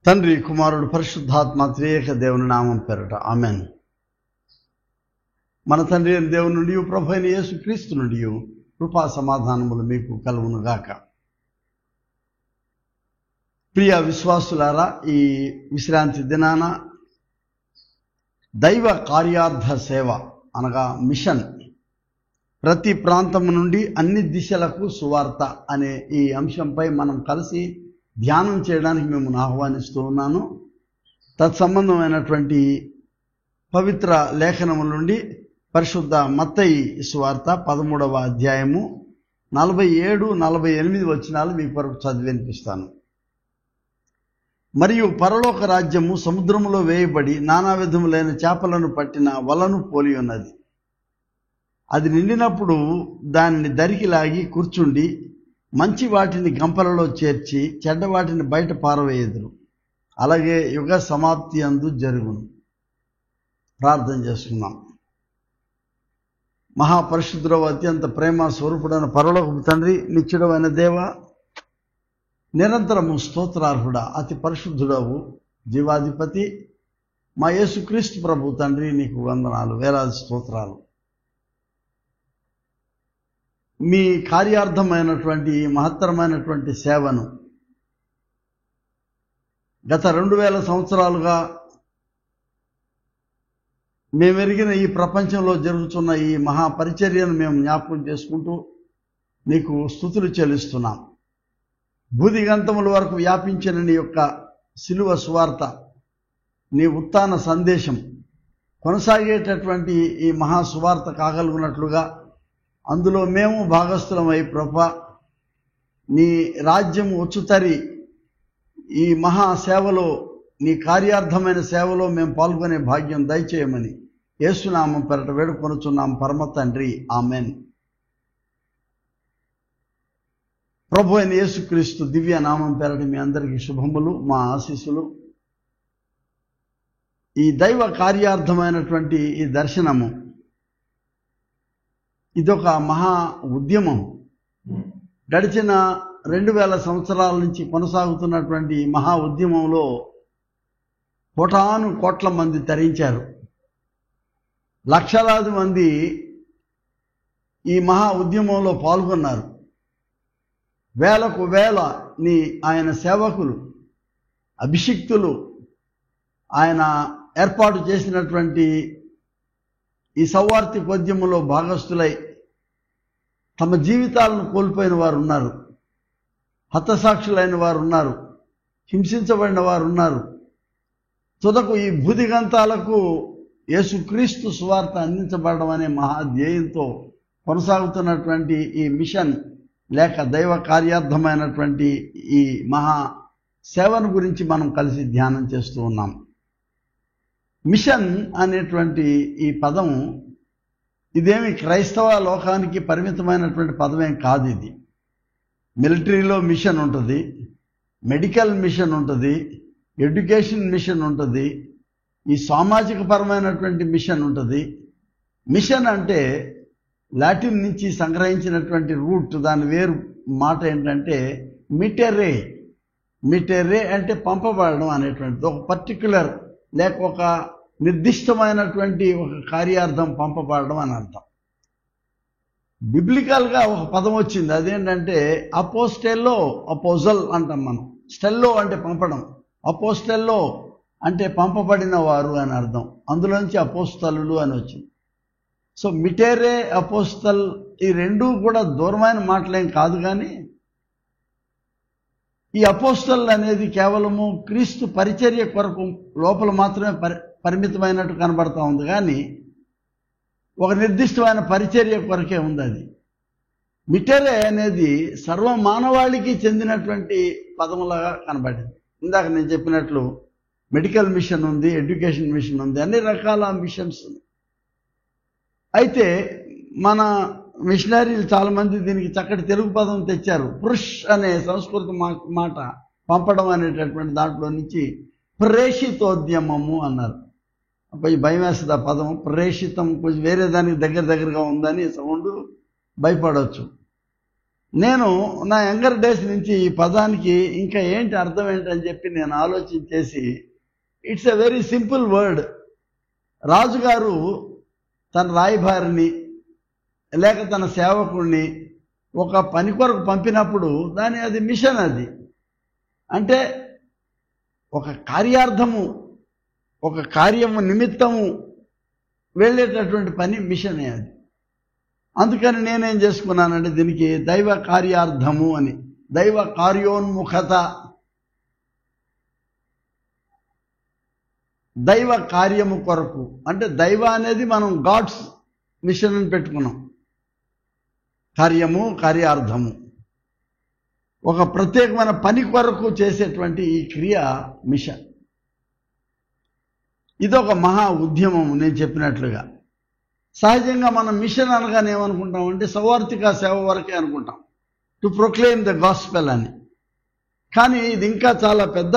తండ్రి, కుమారుడు, పరిశుద్ధాత్మ త్రియేక దేవుని నామం పేరట ఆమెన్. మన తండ్రి అయిన దేవుని నుండి, ప్రభు అయిన యేసు క్రీస్తు నుండి కృపా సమాధానములు మీకు కలుగునుగాక. ప్రియ విశ్వాసులారా, ఈ విశ్రాంతి దినాన దైవ కార్యార్థ సేవ అనగా మిషన్, ప్రతి ప్రాంతం నుండి అన్ని దిశలకు సువార్త అనే ఈ అంశంపై మనం కలిసి ధ్యానం చేయడానికి మిమ్మల్ని ఆహ్వానిస్తూ ఉన్నాను. తత్సంబంధమైనటువంటి పవిత్ర లేఖనముల నుండి పరిశుద్ధ మత్తయి సువార్త 13వ అధ్యాయము 47-48 వచనాలు మీ కొరకు చదివి వినిపిస్తాను. మరియు పరలోక రాజ్యము సముద్రములో వేయబడి నానా విధములైన చేపలను పట్టిన వలను పోలి ఉన్నది. అది నిండినప్పుడు దానిని దరికి లాగి కూర్చుండి మంచి వాటిని గంపలలో చేర్చి చెడ్డ వాటిని బయట పారవేయుదురు. అలాగే యుగ సమాప్తి అందు జరుగును. ప్రార్థన చేసుకుందాం. మహాపరిశుద్ధుడవు, అత్యంత ప్రేమ స్వరూపుడైన పరలోకపు తండ్రి, నిత్యుడవైన దేవ, నిరంతరము స్తోత్రార్హుడా, అతి పరిశుద్ధుడవు, జీవాధిపతి మా యేసుక్రీస్తు ప్రభు తండ్రి, నీకు వందనాలు, వేలాది స్తోత్రాలు. మీ కార్యార్థమైనటువంటి మహత్తరమైనటువంటి సేవను గత 2000 సంవత్సరాలుగా మేమెరిగిన ఈ ప్రపంచంలో జరుగుతున్న ఈ మహాపరిచర్యను మేము జ్ఞాపకం చేసుకుంటూ నీకు స్తుతులు చెల్లిస్తున్నాం. భూదిగంతముల వరకు వ్యాపించిన నీ యొక్క శిలువ సువార్త, నీ ఉత్థాన సందేశం కొనసాగేటటువంటి ఈ మహాసువార్త కాగలుగునట్లుగా అందులో మేము భాగస్థులమై ప్రభా, నీ రాజ్యం వచ్చుతరి ఈ మహాసేవలో, నీ కార్యార్థమైన సేవలో మేము పాల్గొనే భాగ్యం దయచేయమని యేసునామం పేరట వేడుకొనుచున్నాం పరమ తండ్రి, ఆమెన్. ప్రభు అయిన యేసుక్రీస్తు దివ్య నామం పేరట మీ అందరికీ శుభములు, మా ఆశీస్సులు. ఈ దైవ కార్యార్థమైనటువంటి ఈ దర్శనము ఇదొక మహా ఉద్యమం. గడిచిన 2000 సంవత్సరాల నుంచి కొనసాగుతున్నటువంటి మహా ఉద్యమంలో కోటాను కోట్ల మంది తరించారు. లక్షలాది మంది ఈ మహా ఉద్యమంలో పాల్గొన్నారు. వేలకు వేల ఆయన సేవకులు, అభిషిక్తులు, ఆయన ఏర్పాటు చేసినటువంటి ఈ సౌవార్తిక ఉద్యమంలో భాగస్థులై తమ జీవితాలను కోల్పోయిన వారు ఉన్నారు, హతసాక్షులైన వారు ఉన్నారు, హింసించబడిన వారు ఉన్నారు. తుదకు ఈ భూదిగంతాలకు యేసుక్రీస్తు సువార్త అందించబడడం అనే మహాధ్యేయంతో కొనసాగుతున్నటువంటి ఈ మిషన్ లేక దైవ కార్యార్థమైనటువంటి ఈ మహా సేవను గురించి మనం కలిసి ధ్యానం చేస్తూ ఉన్నాం. మిషన్ అనేటువంటి ఈ పదం ఇదేమి క్రైస్తవ లోకానికి పరిమితమైనటువంటి పదమేం కాదు. ఇది మిలిటరీలో మిషన్ ఉంటుంది, మెడికల్ మిషన్ ఉంటుంది, ఎడ్యుకేషన్ మిషన్ ఉంటుంది, ఈ సామాజిక పరమైనటువంటి మిషన్ ఉంటుంది. మిషన్ అంటే లాటిన్ నుంచి సంగ్రహించినటువంటి రూట్, దాని వేరు మాట ఏంటంటే మిటెరే. మిటెరే అంటే పంపబడడం అనేటువంటిది. ఒక పర్టిక్యులర్ లేక ఒక నిర్దిష్టమైనటువంటి ఒక కార్యార్థం పంపబడడం అని అర్థం. బిబ్లికల్గా ఒక పదం వచ్చింది, అదేంటంటే అపోస్టెల్లో, అపోజల్ అంటాం మనం. స్టెల్లో అంటే పంపడం, అపోస్టెల్లో అంటే పంపబడిన వారు అని అర్థం. అందులోంచి అపోస్తలులు అని వచ్చింది. సో మిటేరే, అపోస్తల్ ఈ రెండూ కూడా దూరమైన మాటలేం కాదు. కానీ ఈ అపోస్తల్ అనేది కేవలము క్రీస్తు పరిచర్య కొరకు లోపల మాత్రమే పరిమితమైనట్టు కనబడతా ఉంది. కానీ ఒక నిర్దిష్టమైన పరిచర్య కొరకే ఉంది అది. మిటెరే అనేది సర్వ మానవాళికి చెందినటువంటి పదములాగా కనబడింది. ఇందాక నేను చెప్పినట్లు మెడికల్ మిషన్ ఉంది, ఎడ్యుకేషన్ మిషన్ ఉంది, అన్ని రకాల మిషన్స్ ఉంది. అయితే మన మిషనరీలు చాలామంది దీనికి చక్కటి తెలుగు పదం తెచ్చారు. పురుష్ అనే సంస్కృత మాట పంపడం అనేటటువంటి దాంట్లో నుంచి ప్రేషితోద్యమము అన్నారు. కొంచెం భయం వేస్తుంది ఆ పదం. ప్రేషితం కొంచెం వేరే దానికి దగ్గరగా ఉందని సౌండ్ భయపడవచ్చు. నేను నా యంగర్ డేస్ నుంచి ఈ పదానికి ఇంకా ఏంటి అర్థం ఏంటని చెప్పి నేను ఆలోచించేసి, it's a very simple word. రాజుగారు తన రాయబారిని లేక తన సేవకుడిని ఒక పని కొరకు పంపినప్పుడు అది మిషన్. అది అంటే ఒక కార్యార్థము, ఒక కార్యము నిమిత్తము వెళ్ళేటటువంటి పని మిషనే అది. అందుకని నేనేం చేసుకున్నానంటే దీనికి దైవ కార్యార్థము అని, దైవ కార్యోన్ముఖత, దైవ కార్యము కొరకు. అంటే దైవ అనేది మనం గాడ్స్ మిషన్ అని పెట్టుకున్నాం. కార్యము, కార్యార్థము, ఒక ప్రత్యేకమైన పని కొరకు చేసేటువంటి ఈ క్రియ మిషన్. ఇదొక మహా ఉద్యమం. నేను చెప్పినట్లుగా సహజంగా మనం మిషన్ అనగానే ఏమనుకుంటాం అంటే సౌవార్తిక సేవ వరకే అనుకుంటాం, టు ప్రొక్లెయిమ్ ద గాస్పెల్ అని. కానీ ఇది ఇంకా చాలా పెద్ద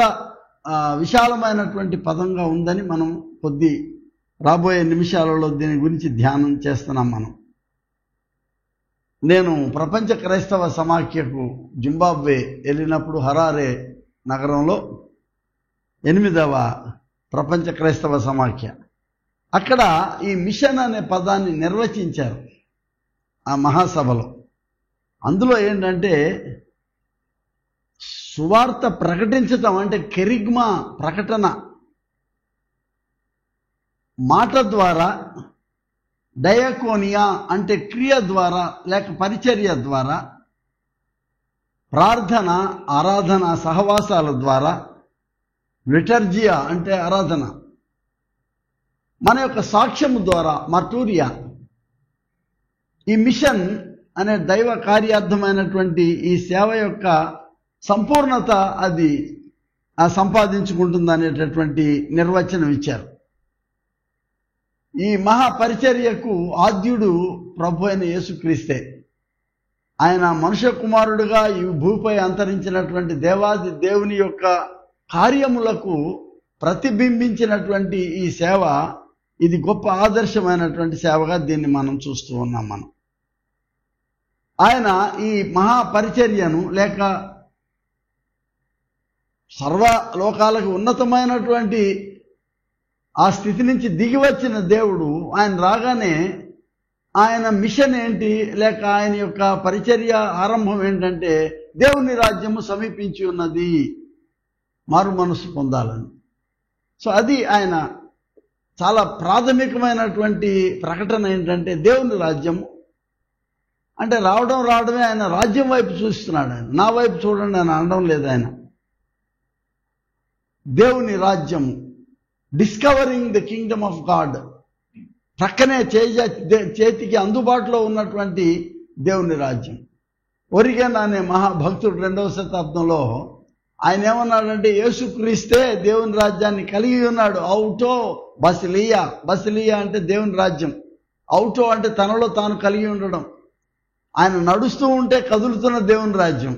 విశాలమైనటువంటి పదంగా ఉందని మనం కొద్ది రాబోయే నిమిషాలలో దీని గురించి ధ్యానం చేస్తున్నాం. నేను ప్రపంచ క్రైస్తవ సమాఖ్యకు జింబాబ్వే వెళ్ళినప్పుడు హరారే నగరంలో 8వ ప్రపంచ క్రైస్తవ సమాఖ్య, అక్కడ ఈ మిషన్ అనే పదాన్ని నిర్వచించారు ఆ మహాసభలో. అందులో ఏంటంటే సువార్త ప్రకటించటం అంటే కెరిగ్మా, ప్రకటన, మాట ద్వారా, డయాకోనియా అంటే క్రియ ద్వారా లేక పరిచర్య ద్వారా, ప్రార్థన, ఆరాధన, సహవాసాల ద్వారా, లిటర్జియా అంటే ఆరాధన, మన యొక్క సాక్ష్యము ద్వారా, మార్టూరియా. ఈ మిషన్ అనే దైవ కార్యార్థమైనటువంటి ఈ సేవ యొక్క సంపూర్ణత అది సంపాదించుకుంటుంది అనేటటువంటి నిర్వచనం ఇచ్చారు. ఈ మహాపరిచర్యకు ఆద్యుడు ప్రభు అయిన యేసుక్రీస్తే. ఆయన మనుష్య కుమారుడుగా ఈ భూపై అంతరించినటువంటి దేవాది దేవుని యొక్క కార్యములకు ప్రతిబింబించినటువంటి ఈ సేవ, ఇది గొప్ప ఆదర్శమైనటువంటి సేవగా దీన్ని మనం చూస్తూ ఉన్నాం. ఆయన ఈ మహాపరిచర్యను లేక సర్వలోకాలకు ఉన్నతమైనటువంటి ఆ స్థితి నుంచి దిగి వచ్చిన దేవుడు, ఆయన రాగానే ఆయన మిషన్ ఏంటి లేక ఆయన యొక్క పరిచర్య ఆరంభం ఏంటంటే దేవుని రాజ్యము సమీపించి ఉన్నది, మారు మనసు పొందాలని. సో అది ఆయన చాలా ప్రాథమికమైనటువంటి ప్రకటన ఏంటంటే దేవుని రాజ్యము అంటే రావడమే. ఆయన రాజ్యం వైపు చూస్తున్నాడు. ఆయన నా వైపు చూడండి అని అనడం లేదు. ఆయన దేవుని రాజ్యము, discovering the kingdom of God, ప్రక్కనే చేతికి అందుబాటులో ఉన్నటువంటి దేవుని రాజ్యం. ఒరిగన్ అనే మహాభక్తుడు 2వ శతాబ్దంలో ఆయన ఏమన్నాడంటే యేసుక్రీస్తే దేవుని రాజ్యాన్ని కలిగి ఉన్నాడు. ఔటో బసిలియా, బసిలియా అంటే దేవుని రాజ్యం, ఔటో అంటే తనలో తాను కలిగి ఉండడం. ఆయన నడుస్తూ ఉంటే కదులుతున్న దేవుని రాజ్యం,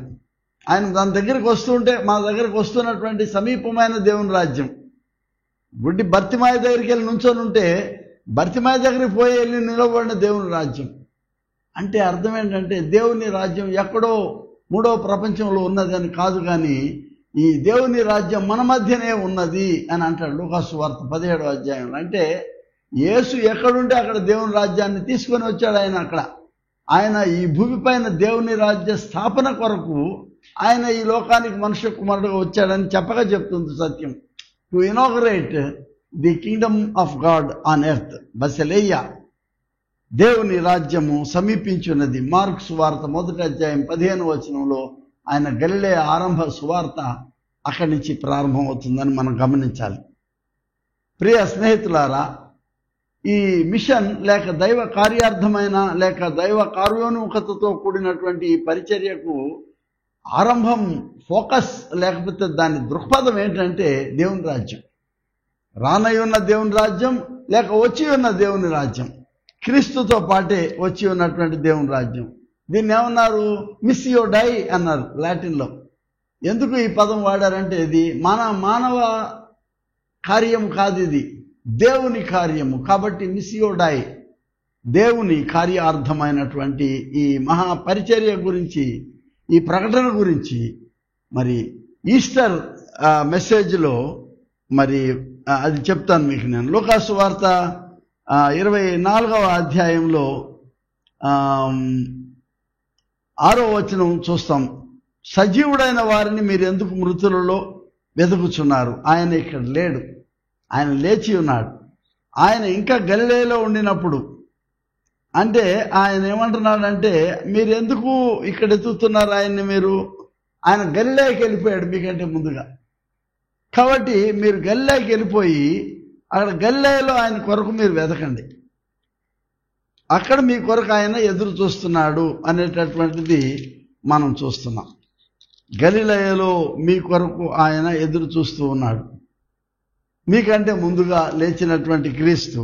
ఆయన దాని దగ్గరికి వస్తూ ఉంటే మన దగ్గరికి వస్తున్నటువంటి సమీపమైన దేవుని రాజ్యం. గుడ్డి బర్తిమాయ దగ్గరికి వెళ్ళి నుంచొని ఉంటే బర్తిమాయ దగ్గరికి పోయి వెళ్ళి నిలబడిన దేవుని రాజ్యం. అంటే అర్థం ఏంటంటే దేవుని రాజ్యం ఎక్కడో 3వ ప్రపంచంలో ఉన్నదని కాదు, కానీ ఈ దేవుని రాజ్యం మన మధ్యనే ఉన్నది అని అంటాడు లూకాసు సువార్త 17వ అధ్యాయంలో. అంటే యేసు ఎక్కడుంటే అక్కడ దేవుని రాజ్యాన్ని తీసుకొని వచ్చాడు. ఆయన ఈ భూమిపైన దేవుని రాజ్య స్థాపన కొరకు ఆయన ఈ లోకానికి మనుష్య కుమారుడుగా వచ్చాడని చెప్పగా చెప్తుంది సత్యం. To inaugurate the kingdom of God on earth. బసిలియా, దేవుని రాజ్యము సమీపించున్నది. మార్కు సువార్త 1వ అధ్యాయం 15వ వచనంలో ఆయన గలిలయ ఆరంభ సువార్త అక్కడి నుంచి ప్రారంభమవుతుందని మనం గమనించాలి. ప్రియ స్నేహితులారా, ఈ మిషన్ లేక దైవ కార్యార్థమైన లేక దైవ కార్యోన్ముఖతతో కూడినటువంటి ఈ పరిచర్యకు ఆరంభం, ఫోకస్ లేకపోతే దాని దృక్పథం ఏంటంటే దేవుని రాజ్యం, రానయ్యున్న దేవుని రాజ్యం లేక వచ్చి ఉన్న దేవుని రాజ్యం, క్రీస్తుతో పాటే వచ్చి ఉన్నటువంటి దేవుని రాజ్యం. దీన్ని ఏమన్నారు? మిస్సియో డై అన్నారు లాటిన్లో. ఎందుకు ఈ పదం వాడారంటే ఇది మానవ కార్యం కాదు, ఇది దేవుని కార్యము. కాబట్టి మిస్సియో డై, దేవుని కార్యార్థమైనటువంటి ఈ మహాపరిచర్య గురించి ఈ ప్రకటన గురించి మరి ఈస్టర్ మెసేజ్లో మరి అది చెప్తాను మీకు. నేను లూకాసు వార్త 24వ అధ్యాయంలో 6వ వచనం చూస్తాం. సజీవుడైన వారిని మీరు ఎందుకు మృతులలో వెతుకుచున్నారు? ఆయన ఇక్కడ లేడు, ఆయన లేచి ఉన్నాడు. ఆయన ఇంకా గలిలయలో ఉండినప్పుడు, అంటే ఆయన ఏమంటున్నాడంటే, మీరు ఎందుకు ఇక్కడ ఎత్తుతున్నారు ఆయన్ని? ఆయన గలిలయకి వెళ్ళిపోయాడు మీకంటే ముందుగా. కాబట్టి మీరు గలిలయకి వెళ్ళిపోయి అక్కడ గలిలయలో ఆయన కొరకు మీరు వెతకండి, అక్కడ మీ కొరకు ఆయన ఎదురు చూస్తున్నాడు అనేటటువంటిది మనం చూస్తున్నాం. గలిలయలో మీ కొరకు ఆయన ఎదురు చూస్తూ ఉన్నాడు, మీకంటే ముందుగా లేచినటువంటి క్రీస్తు.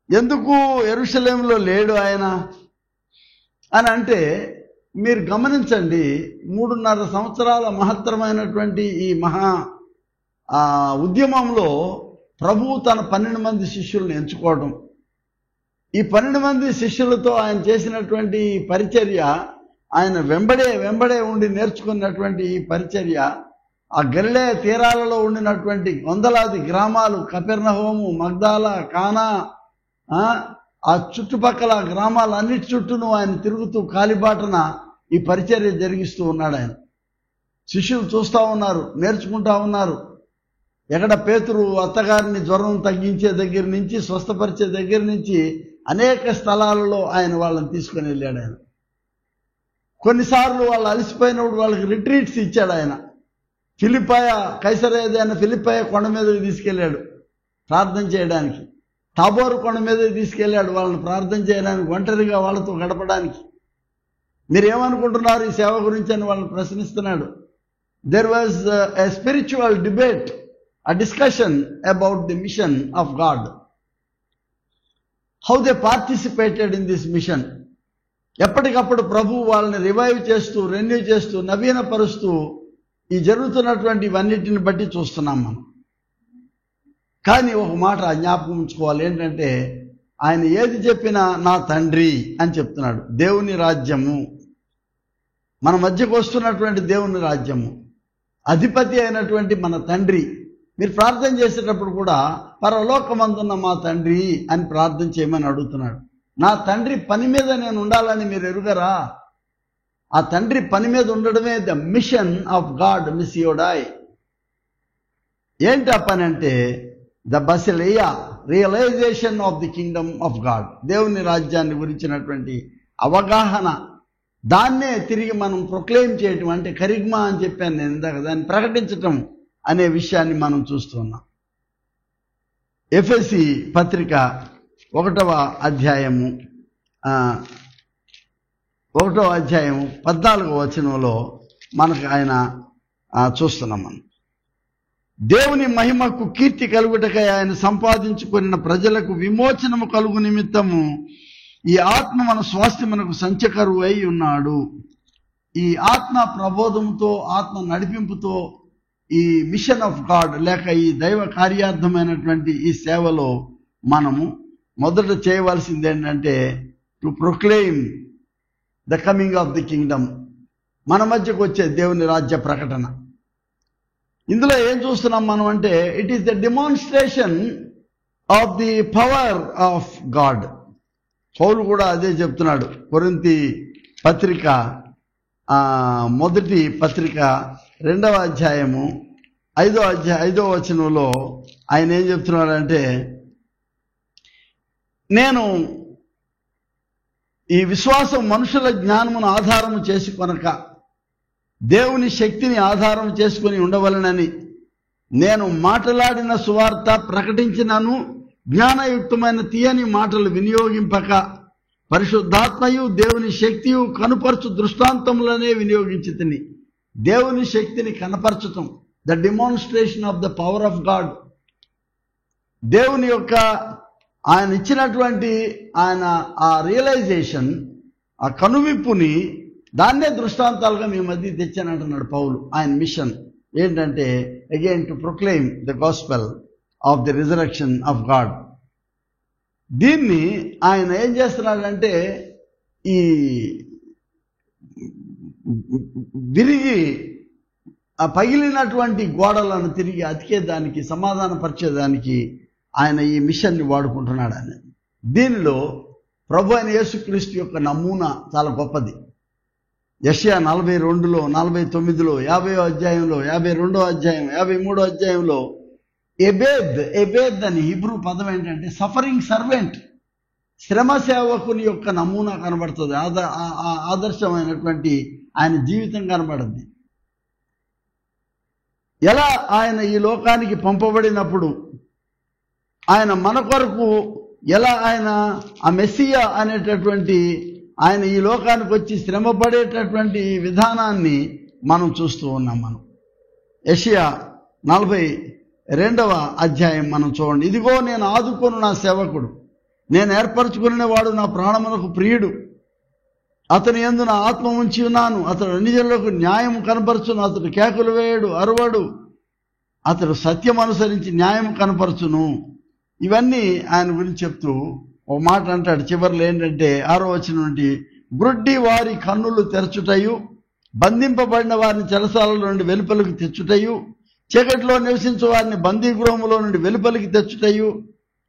ఎందుకు యెరూషలేములో లేడు ఆయన అని అంటే, మీరు గమనించండి, 3.5 సంవత్సరాల మహత్తరమైనటువంటి ఈ ఉద్యమంలో ప్రభువు తన 12 మంది శిష్యులను ఎంచుకోవడం, ఈ 12 మంది శిష్యులతో ఆయన చేసినటువంటి ఈ పరిచర్య, ఆయన వెంబడే ఉండి నేర్చుకున్నటువంటి ఈ పరిచర్య, ఆ గలిలయ తీరాలలో ఉండినటువంటి వందలాది గ్రామాలు, కపెర్నహూము, మగ్దాలా, కానా, ఆ చుట్టుపక్కల గ్రామాలన్నిటి చుట్టూను ఆయన తిరుగుతూ కాలిబాటన ఈ పరిచర్య జరిగిస్తూ ఉన్నాడు. ఆయన శిష్యులు చూస్తూ ఉన్నారు, నేర్చుకుంటా ఉన్నారు. ఎక్కడ పేతురు అత్తగారిని జ్వరం తగ్గించే దగ్గర నుంచి, స్వస్థపరిచే దగ్గర నుంచి అనేక స్థలాలలో ఆయన వాళ్ళని తీసుకొని వెళ్ళాడు. ఆయన కొన్నిసార్లు వాళ్ళు అలసిపోయినప్పుడు వాళ్ళకి రిట్రీట్స్ ఇచ్చాడు. ఆయన ఫిలిప్పయ కొండ మీదకి తీసుకెళ్ళాడు ప్రార్థన చేయడానికి, తాబోరు కొండ మీదకి తీసుకెళ్ళాడు వాళ్ళని ప్రార్థన చేయడానికి, ఒంటరిగా వాళ్ళతో గడపడానికి. మీరేమనుకుంటున్నారు ఈ సేవ గురించి అని వాళ్ళని ప్రశ్నిస్తున్నాడు. There was a spiritual debate, a discussion about the mission of God, how they participated in this mission. ఎప్పటికప్పుడు ప్రభు వాళ్ళని రివైవ్ చేస్తూ, రెన్యూ చేస్తూ, నవీనపరుస్తూ ఈ జరుగుతున్నటువంటి ఇవన్నిటిని బట్టి చూస్తున్నాం మనం. కానీ ఒక మాట జ్ఞాపకం ఉంచుకోవాలి, ఏంటంటే ఆయన ఏది చెప్పినా నా తండ్రి అని చెప్తున్నాడు. దేవుని రాజ్యము, మన మధ్యకు వస్తున్నటువంటి దేవుని రాజ్యము, అధిపతి అయినటువంటి మన తండ్రి. మీరు ప్రార్థన చేసేటప్పుడు కూడా పరలోకమందున్న మా తండ్రి అని ప్రార్థన చేయమని అడుగుతున్నాడు. నా తండ్రి పని మీద నేను ఉండాలని మీరు ఎరుగరా? ఆ తండ్రి పని మీద ఉండడమే ద మిషన్ ఆఫ్ గాడ్ మిస్యోడాయ్. ఏంటి ఆ పని అంటే, ద బసిలియా, realisation of the kingdom of God, దేవుని రాజ్యాన్ని గురించినటువంటి అవగాహన, దాన్నే తిరిగి మనం ప్రొక్లెయిమ్ చేయటం, అంటే కరిగ్మా అని చెప్పాను నేను ఇందాక, దాన్ని ప్రకటించటం అనే విషయాన్ని మనం చూస్తున్నాం. ఎఫెసీ పత్రిక 1వ అధ్యాయము 14వ వచనంలో మనకు ఆయన చూస్తున్నాం. మనం దేవుని మహిమకు కీర్తి కలుగుటకై ఆయన సంపాదించుకున్న ప్రజలకు విమోచనము కలుగు నిమిత్తము ఈ ఆత్మ మన స్వాస్థ్యమునకు సంచకరువు అయి ఉన్నాడు. ఈ ఆత్మ ప్రబోధముతో, ఆత్మ నడిపింపుతో ఈ మిషన్ ఆఫ్ గాడ్ లేక ఈ దైవ కార్యార్థమైనటువంటి ఈ సేవలో మనము మొదట చేయవలసింది ఏంటంటే, to proclaim the coming of the Kingdom, మన మధ్యకు వచ్చే దేవుని రాజ్య ప్రకటన. ఇందులో ఏం చూస్తున్నాం మనం అంటే, it is the demonstration of the power of God. పౌలు కూడా అదే చెప్తున్నాడు. కొరింథీ పత్రిక మొదటి పత్రిక 2వ అధ్యాయము 5వ వచనంలో ఆయన ఏం చెప్తున్నాడంటే, నేను ఈ విశ్వాసం మనుషుల జ్ఞానమును ఆధారము చేసి కొనక దేవుని శక్తిని ఆధారం చేసుకుని ఉండవలనని నేను మాట్లాడిన సువార్త ప్రకటించినను జ్ఞానయుక్తమైన తీయని మాటలు వినియోగింపక పరిశుద్ధాత్మయు దేవుని శక్తియు కనుపరచు దృష్టాంతములనే వినియోగించితిని. దేవుని శక్తిని కనపరచటం, the demonstration of the power of God. దేవుని యొక్క ఆయన ఇచ్చినటువంటి ఆయన ఆ రియలైజేషన్, ఆ కనువిప్పుని, దాన్నే దృష్టాంతాలుగా మీ మధ్య తెచ్చానంటున్నాడు పౌలు. ఆయన మిషన్ ఏంటంటే, again to proclaim the gospel of the resurrection of God. దీన్ని ఆయన ఏం చేస్తున్నాడంటే, ఈ విరిగి ఆ పగిలినటువంటి గోడలను తిరిగి అతికేదానికి, సమాధానపరిచేదానికి ఆయన ఈ మిషన్ని వాడుకుంటున్నాడు. ఆయన దీనిలో ప్రభు అయిన యేసుక్రీస్తు యొక్క నమూనా చాలా గొప్పది. యెషయా 42లో, 49లో, 50వ అధ్యాయంలో, 52వ అధ్యాయం, 53వ అధ్యాయంలో ఎబేద్ అని హిబ్రూ పదం ఏంటంటే సఫరింగ్ సర్వెంట్, శ్రమ సేవకుని యొక్క నమూనా కనబడుతుంది. ఆదర్శమైనటువంటి ఆయన జీవితం కనబడుద్ది. ఎలా ఆయన ఈ లోకానికి పంపబడినప్పుడు ఆయన మన కొరకు ఎలా ఆయన ఆ మెస్సియా అనేటటువంటి ఆయన ఈ లోకానికి వచ్చి శ్రమ పడేటటువంటి విధానాన్ని మనం చూస్తూ ఉన్నాం. మనం యెషయా 42వ అధ్యాయం మనం చూడండి. ఇదిగో నేను ఆదుకొను నా సేవకుడు, నేను ఏర్పరచుకునేవాడు, నా ప్రాణమునకు ప్రియుడు, అతని యందు నా ఆత్మ ఉంచి ఉన్నాను. అతడు అన్ని జనులకు న్యాయం కనపరచును. అతడు కేకలు వేయడు, అరవడు. అతడు సత్యం అనుసరించి న్యాయం కనపరచును. ఇవన్నీ ఆయన గురించి చెప్తూ ఒక మాట అంటాడు చివరిలో ఏంటంటే 6వ వచనం నుండి, గ్రుడ్డి వారి కన్నులు తెరచుటయు, బంధింపబడిన వారిని చెరసాల నుండి వెలుపలికి తెచ్చుటయు, చీకటిలో నివసించు వారిని బందీగృహములో నుండి వెలుపలికి తెచ్చుటయు,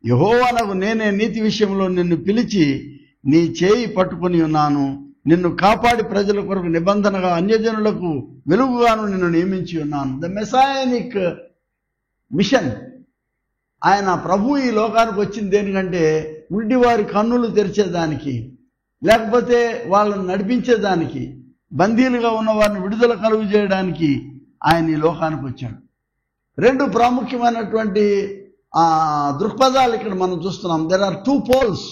యెహోవానగు నేనే నీతి విషయంలో నిన్ను పిలిచి నీ చేయి పట్టుకుని ఉన్నాను. నిన్ను కాపాడి ప్రజల కొరకు నిబంధనగా అన్యజనులకు వెలుగుగాను నిన్ను నియమించి ఉన్నాను. The messianic mission. ఆయన ప్రభు ఈ లోకానికి వచ్చింది దేనికంటే గుడ్డి వారి కన్నులు తెరిచేదానికి, లేకపోతే వాళ్ళని నడిపించేదానికి, బందీలుగా ఉన్న వారిని విడుదల కలుగు చేయడానికి ఆయన ఈ లోకానికి వచ్చాడు. రెండు ప్రాముఖ్యమైనటువంటి దృక్పథాలు ఇక్కడ మనం చూస్తున్నాం. There are two poles.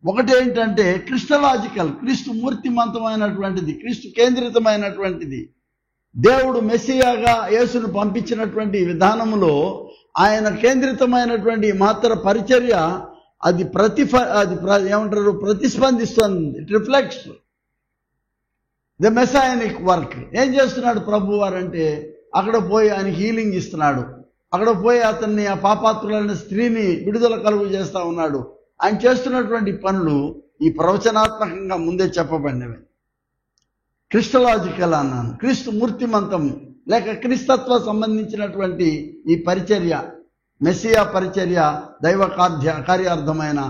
ఒకటి ఏంటంటే క్రిస్టలాజికల్, క్రీస్తు మూర్తిమంతమైనటువంటిది, క్రీస్తు కేంద్రితమైనటువంటిది. దేవుడు మెస్సియాగా యేసును పంపించినటువంటి విధానములో ఆయన కేంద్రితమైనటువంటి మాత్ర పరిచర్య అది ప్రతిస్పందిస్తుంది. It reflects the messianic work. ఏం చేస్తున్నాడు ప్రభు వారంటే అక్కడ పోయి ఆయన హీలింగ్ ఇస్తున్నాడు, అక్కడ పోయి అతన్ని ఆ పాపాత్రులైన స్త్రీని విడుదల కలుగు చేస్తా ఉన్నాడు. ఆయన చేస్తున్నటువంటి పనులు ఈ ప్రవచనాత్మకంగా ముందే చెప్పబడినవి. క్రిస్టలాజికల్ అన్నాను, క్రీస్తు మూర్తిమంతము లేక క్రీస్తత్వ సంబంధించినటువంటి ఈ పరిచర్య, మెస్సియా పరిచర్య, దైవ కార్యార్థమైన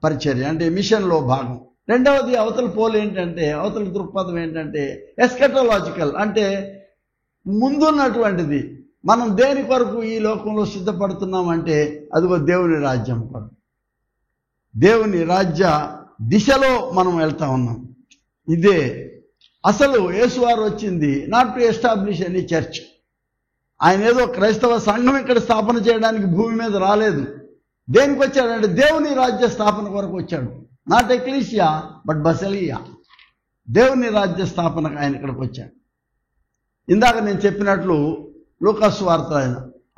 పరిచర్య అంటే మిషన్లో భాగం. రెండవది అవతల పోల్ ఏంటంటే, అవతల దృక్పథం ఏంటంటే ఎస్కటలాజికల్, అంటే ముందున్నటువంటిది. మనం దేని కొరకు ఈ లోకంలో సిద్ధపడుతున్నామంటే అదిగో దేవుని రాజ్యం కొరకు, దేవుని రాజ్య దిశలో మనం వెళ్తా ఉన్నాం. ఇదే అసలు యేసువారు వచ్చింది not to establish any church. ఆయన ఏదో క్రైస్తవ సంఘం ఇక్కడ స్థాపన చేయడానికి భూమి మీద రాలేదు. దేనికి వచ్చాడంటే దేవుని రాజ్య స్థాపన కొరకు వచ్చాడు. నాట్ ఎక్లీసియా బట్ బసలియా, దేవుని రాజ్య స్థాపనకు ఆయన ఇక్కడికి వచ్చాడు. ఇందాక నేను చెప్పినట్లు లూకాసు వార్త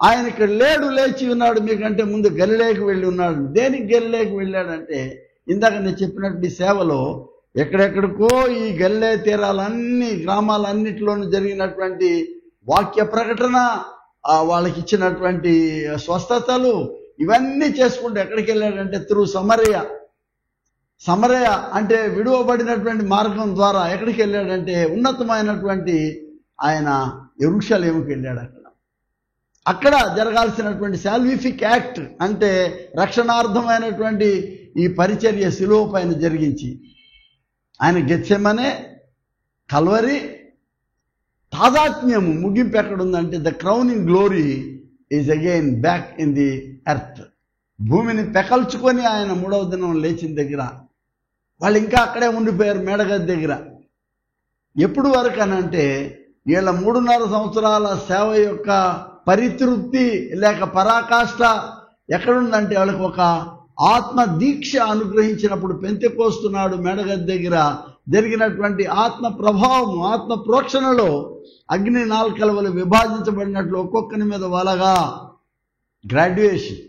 ఆయన ఇక్కడ లేడు, లేచి ఉన్నాడు, మీకంటే ముందు గలిలేకి వెళ్ళి ఉన్నాడు. దేనికి గలిలేకి వెళ్ళాడంటే ఇందాక నేను చెప్పినట్టు ఈ సేవలో ఎక్కడెక్కడికో ఈ గలిలే తీరాలన్నీ గ్రామాలన్నిటిలోనూ జరిగినటువంటి వాక్య ప్రకటన, వాళ్ళకి ఇచ్చినటువంటి స్వస్థతలు ఇవన్నీ చేసుకుంటూ ఎక్కడికి వెళ్ళాడంటే త్రూ సమరయ అంటే విడువబడినటువంటి మార్గం ద్వారా ఎక్కడికి వెళ్ళాడంటే ఉన్నతమైనటువంటి ఆయన యెరూషలేముకి వెళ్ళాడు. అక్కడ జరగాల్సినటువంటి సాల్విఫిక్ యాక్ట్ అంటే రక్షణార్థమైనటువంటి ఈ పరిచర్య శిలువ పైన జరిగించి ఆయన గెత్సెమనే, కల్వరి, తాదాత్మ్యము ముగింపు ఎక్కడుందంటే the crowning glory is again back in the earth. భూమిని పెకల్చుకొని ఆయన 3వ దినం లేచిన దగ్గర వాళ్ళు ఇంకా అక్కడే ఉండిపోయారు మేడగది దగ్గర. ఎప్పుడు వరకు అనంటే వీళ్ళ 3.5 సంవత్సరాల సేవ యొక్క పరితృప్తి లేక పరాకాష్ట ఎక్కడుందంటే వాళ్ళకి ఒక ఆత్మ దీక్ష అనుగ్రహించినప్పుడు పెంతెకోస్తు నాడు మేడగది దగ్గర జరిగినటువంటి ఆత్మ ప్రభావం, ఆత్మ ప్రోక్షణలో అగ్ని నాల్కల వల్ల విభాజించబడినట్లు ఒక్కొక్కరి మీద వాళ్ళగా గ్రాడ్యుయేషన్,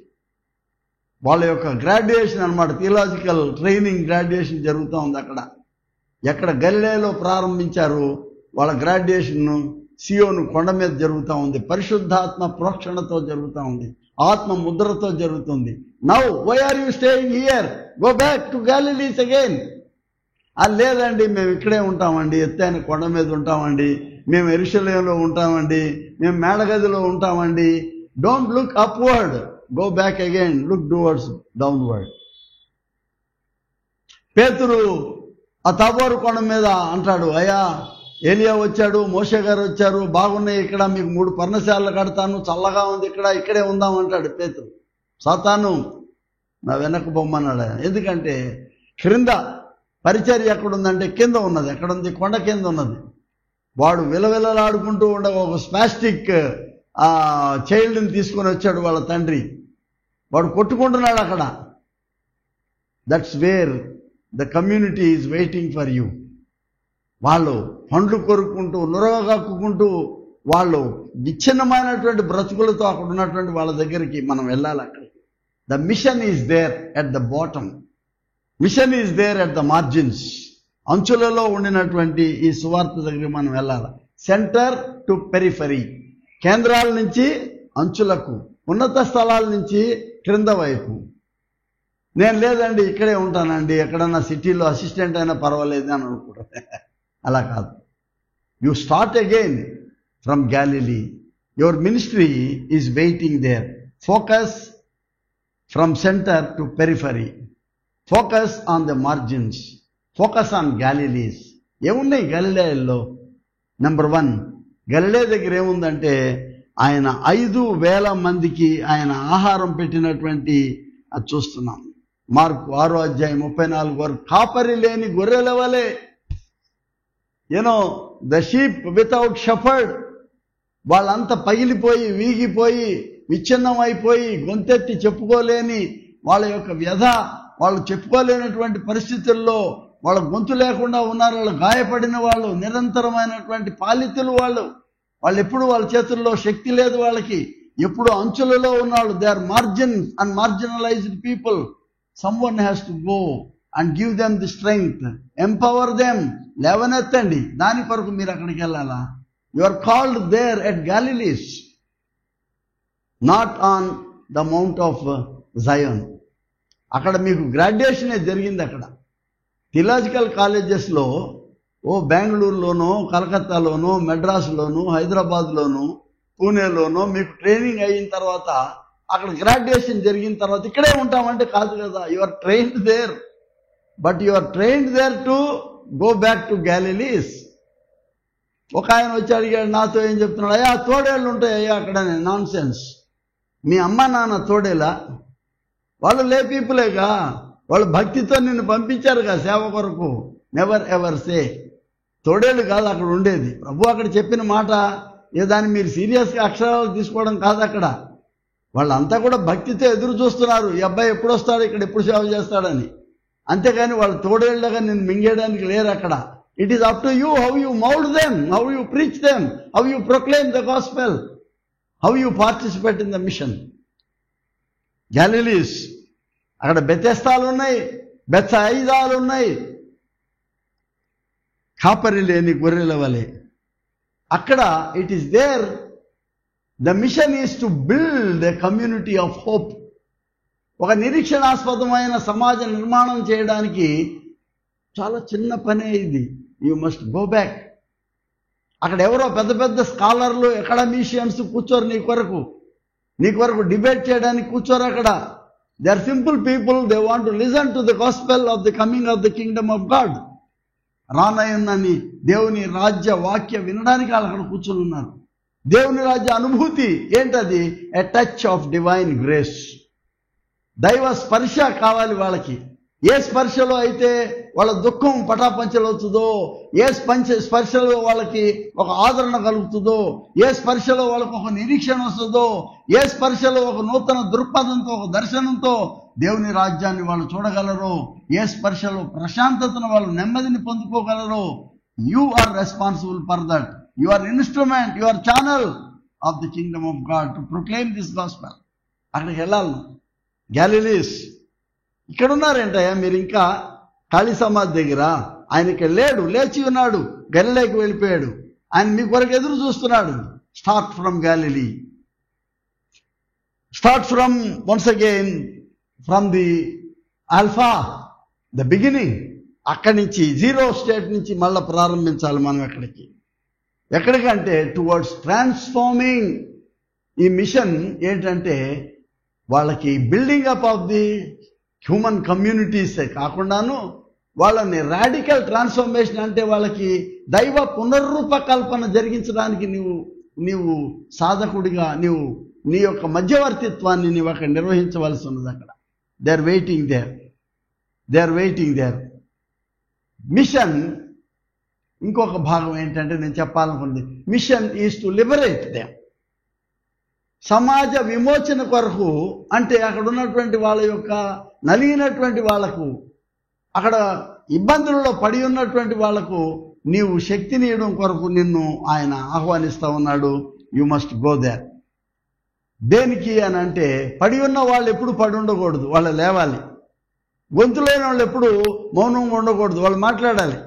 వాళ్ళ యొక్క గ్రాడ్యుయేషన్ అన్నమాట, థియలాజికల్ ట్రైనింగ్ గ్రాడ్యుయేషన్ జరుగుతూ ఉంది. ఎక్కడ గలిలేలో ప్రారంభించారు వాళ్ళ గ్రాడ్యుయేషన్ సియోను కొండ మీద జరుగుతూ ఉంది. పరిశుద్ధాత్మ ప్రోక్షణతో జరుగుతూ ఉంది, ఆత్మ ముద్రతో జరుగుతుంది. Now why are you staying here, go back to Galilees again. లేదండి మేము ఇక్కడే ఉంటామండి, ఎత్తైన కొండ మీద ఉంటామండి, మేము యెరూషలేములో ఉంటామండి, మేము మేడగదిలో ఉంటామండి. Don't look upward, go back again, look towards downward. పేతురు ఆ తాబోరు కొండ మీద అంటాడు, అయ్యా ఏలియా వచ్చాడు, మోషే గారు వచ్చారు, బాగున్నాయి ఇక్కడ, మీకు 3 పర్ణశాలలు కడతాను, చల్లగా ఉంది ఇక్కడ, ఇక్కడే ఉందాం అంటాడు పేతురు. సాతాను నా వెనక్కు బొమ్మన్నాడు. ఎందుకంటే క్రింద పరిచర్య ఎక్కడుందంటే కింద ఉన్నది. ఎక్కడుంది? కొండ కింద ఉన్నది. వాడు విలవిలలాడుకుంటూ ఉండగా ఒక స్పాస్టిక్ చైల్డ్ని తీసుకొని వచ్చాడు వాళ్ళ తండ్రి. వాడు కొట్టుకుంటున్నాడు అక్కడ. That's where the community is waiting for you. వాళ్ళు పండ్లు కొరుక్కుంటూ నురగక్కుకుంటూ వాళ్ళు విచ్ఛిన్నమైనటువంటి బ్రతుకులతో అక్కడ ఉన్నటువంటి వాళ్ళ దగ్గరికి మనం వెళ్ళాలి. అక్కడికి the mission is there at the bottom, mission is there at the margins. అంచులలో ఉండినటువంటి ఈ సువార్త దగ్గరికి మనం వెళ్ళాలి. సెంటర్ టు పెరిఫరీ, కేంద్రాల నుంచి అంచులకు, ఉన్నత స్థలాల నుంచి క్రింద వైపు. నేను లేదండి ఇక్కడే ఉంటానండి, ఎక్కడన్నా సిటీలో అసిస్టెంట్ అయినా పర్వాలేదు అని అనుకుంటా. అలా కాదు. You start again from Galilee. Your ministry is waiting there. Focus from centre to periphery. Focus on the margins. Focus on Galilees. ఏమున్నాయి గలిలయలో? నెంబర్ 1, గలిలయ దగ్గర ఏముందంటే ఆయన 5,000 మందికి ఆయన ఆహారం పెట్టినటువంటి అది చూస్తున్నాం. మార్కు 6వ అధ్యాయం 34 వరకు. కాపరి లేని గొర్రెల వలె, ద షీప్ వితౌట్ షెఫర్డ్. వాళ్ళంతా పగిలిపోయి, వీగిపోయి, విచ్ఛిన్నం అయిపోయి, గొంతెత్తి చెప్పుకోలేని వాళ్ళ యొక్క వ్యధ, వాళ్ళు చెప్పుకోలేనటువంటి పరిస్థితుల్లో వాళ్ళ గొంతు లేకుండా ఉన్నారు. వాళ్ళు గాయపడిన వాళ్ళు, నిరంతరమైనటువంటి పాలితులు వాళ్ళు. వాళ్ళు ఎప్పుడు వాళ్ళ చేతుల్లో శక్తి లేదు వాళ్ళకి, ఎప్పుడు అంచులలో ఉన్నాడు. They are margins and marginalised people. Someone has to go and give them the strength, empower them. లేవనెత్తండి, దాని కొరకు మీరు అక్కడికి వెళ్ళాలా? You are called there at Galilees, not on the mount of Zion. అక్కడ మీకు గ్రాడ్యుయేషనే జరిగింది. అక్కడ థియలాజికల్ కాలేజెస్లో బెంగళూరులోనో, కలకత్తాలోనో, మెడ్రాస్లోనో, హైదరాబాద్లోనో, పూణేలోనో మీకు ట్రైనింగ్ అయిన తర్వాత అక్కడ గ్రాడ్యుయేషన్ జరిగిన తర్వాత ఇక్కడే ఉంటామంటే కాదు కదా. You are trained there, but you are trained there to go back to Galilees. ఒక ఆయన వచ్చి అడిగాడు, నాతో ఏం చెప్తున్నాడు? అయ్యా తోడేళ్ళు ఉంటాయి అయ్యా అక్కడనే. Non sense. మీ అమ్మ నాన్న తోడేలా? వాళ్ళు లే పీపులేగా, వాళ్ళు భక్తితో నిన్ను పంపించారుగా సేవ కొరకు. నెవర్ ఎవర్ సే తోడేళ్ళు కాదు అక్కడ ఉండేది. ప్రభు అక్కడ చెప్పిన మాట దాన్ని మీరు సీరియస్గా అక్షరాలు తీసుకోవడం కాదు. అక్కడ వాళ్ళంతా కూడా భక్తితో ఎదురు చూస్తున్నారు, ఈ అబ్బాయి ఎప్పుడు వస్తాడు, ఇక్కడ ఎప్పుడు సేవ చేస్తాడని. అంతేగాని వాళ్ళు తోడేళ్ళగా నిన్ను మింగేయడానికి లేరు అక్కడ. It is up to you how you mould them, how you preach them, how you proclaim the gospel, how you participate in the mission. Galilees అక్కడ బెతెస్తాలు ఉన్నాయి, బెత్సయిదాలు ఉన్నాయి. కాపరి లేని గొర్రెల వలె అక్కడ it is there. The mission is to build a community of hope. ఒక నిరీక్షణాస్పదమైన సమాజ నిర్మాణం చేయడానికి చాలా చిన్న పనే ఇది. You must go back. అక్కడ ఎవరో పెద్ద పెద్ద స్కాలర్లు, అకాడమీషియన్స్ కూర్చోరు నీ కొరకు డిబేట్ చేయడానికి కూర్చోరు అక్కడ. They are simple people. They want to listen to the gospel of the coming of the kingdom of God. రానయ్యని దేవుని రాజ్య వాక్య వినడానికి వాళ్ళు అక్కడ కూర్చొని ఉన్నారు. దేవుని రాజ్య అనుభూతి ఏంటది? ఎ టచ్ ఆఫ్ డివైన్ గ్రేస్. దైవ స్పర్శ కావాలి వాళ్ళకి. ఏ స్పర్శలో అయితే వాళ్ళ దుఃఖం పటాపంచలవుతుందో, ఏ స్పర్శలో వాళ్ళకి ఒక ఆదరణ కలుగుతుందో, ఏ స్పర్శలో వాళ్ళకు ఒక నిరీక్షణ వస్తుందో, ఏ స్పర్శలో ఒక నూతన దృక్పథంతో, ఒక దర్శనంతో దేవుని రాజ్యాన్ని వాళ్ళు చూడగలరో, ఏ స్పర్శలో ప్రశాంతతను వాళ్ళు నెమ్మదిని పొందుకోగలరో, you are responsible for that. You are instrument, you are channel of the kingdom of God to proclaim this gospel. అక్కడికి వెళ్ళాలి. గ్యాలిలీస్ ఇక్కడ ఉన్నారేంటయ్యా మీరు? ఇంకా ఖాళీ సమాధి దగ్గర ఆయనకి లేడు, లేచి ఉన్నాడు, గలిలేకి వెళ్ళిపోయాడు. ఆయన మీ కొరకు ఎదురు చూస్తున్నాడు. Start from Galilee. Start from once again from the alpha, the beginning. అక్కడి నుంచి జీరో స్టేట్ నుంచి మళ్ళీ ప్రారంభించాలి మనం. ఎక్కడికంటే టువర్డ్స్ ట్రాన్స్ఫార్మింగ్. ఈ మిషన్ ఏంటంటే వాళ్ళకి building up of the human కమ్యూనిటీసే కాకుండాను వాళ్ళని రాడికల్ ట్రాన్స్ఫర్మేషన్, అంటే వాళ్ళకి దైవ పునర్రూపకల్పన జరిగించడానికి నీవు సాధకుడిగా నీ యొక్క మధ్యవర్తిత్వాన్ని నీవు అక్కడ నిర్వహించవలసి ఉన్నది. అక్కడ they are waiting there. Mission ఇంకొక భాగం ఏంటంటే నేను చెప్పాలనుకుంది, mission is to liberate them. సమాజ విమోచన కొరకు, అంటే అక్కడ ఉన్నటువంటి వాళ్ళ యొక్క నలిగినటువంటి వాళ్లకు, అక్కడ ఇబ్బందులలో పడి ఉన్నటువంటి వాళ్లకు నీవు శక్తిని ఇవ్వడం కొరకు నిన్ను ఆయన ఆహ్వానిస్తూ ఉన్నాడు. You must go there. దేనికి అని అంటే, పడి ఉన్న వాళ్ళు ఎప్పుడు పడి ఉండకూడదు, వాళ్ళు లేవాలి. గొంతు లేని వాళ్ళు ఎప్పుడు మౌనంగా ఉండకూడదు, వాళ్ళు మాట్లాడాలి.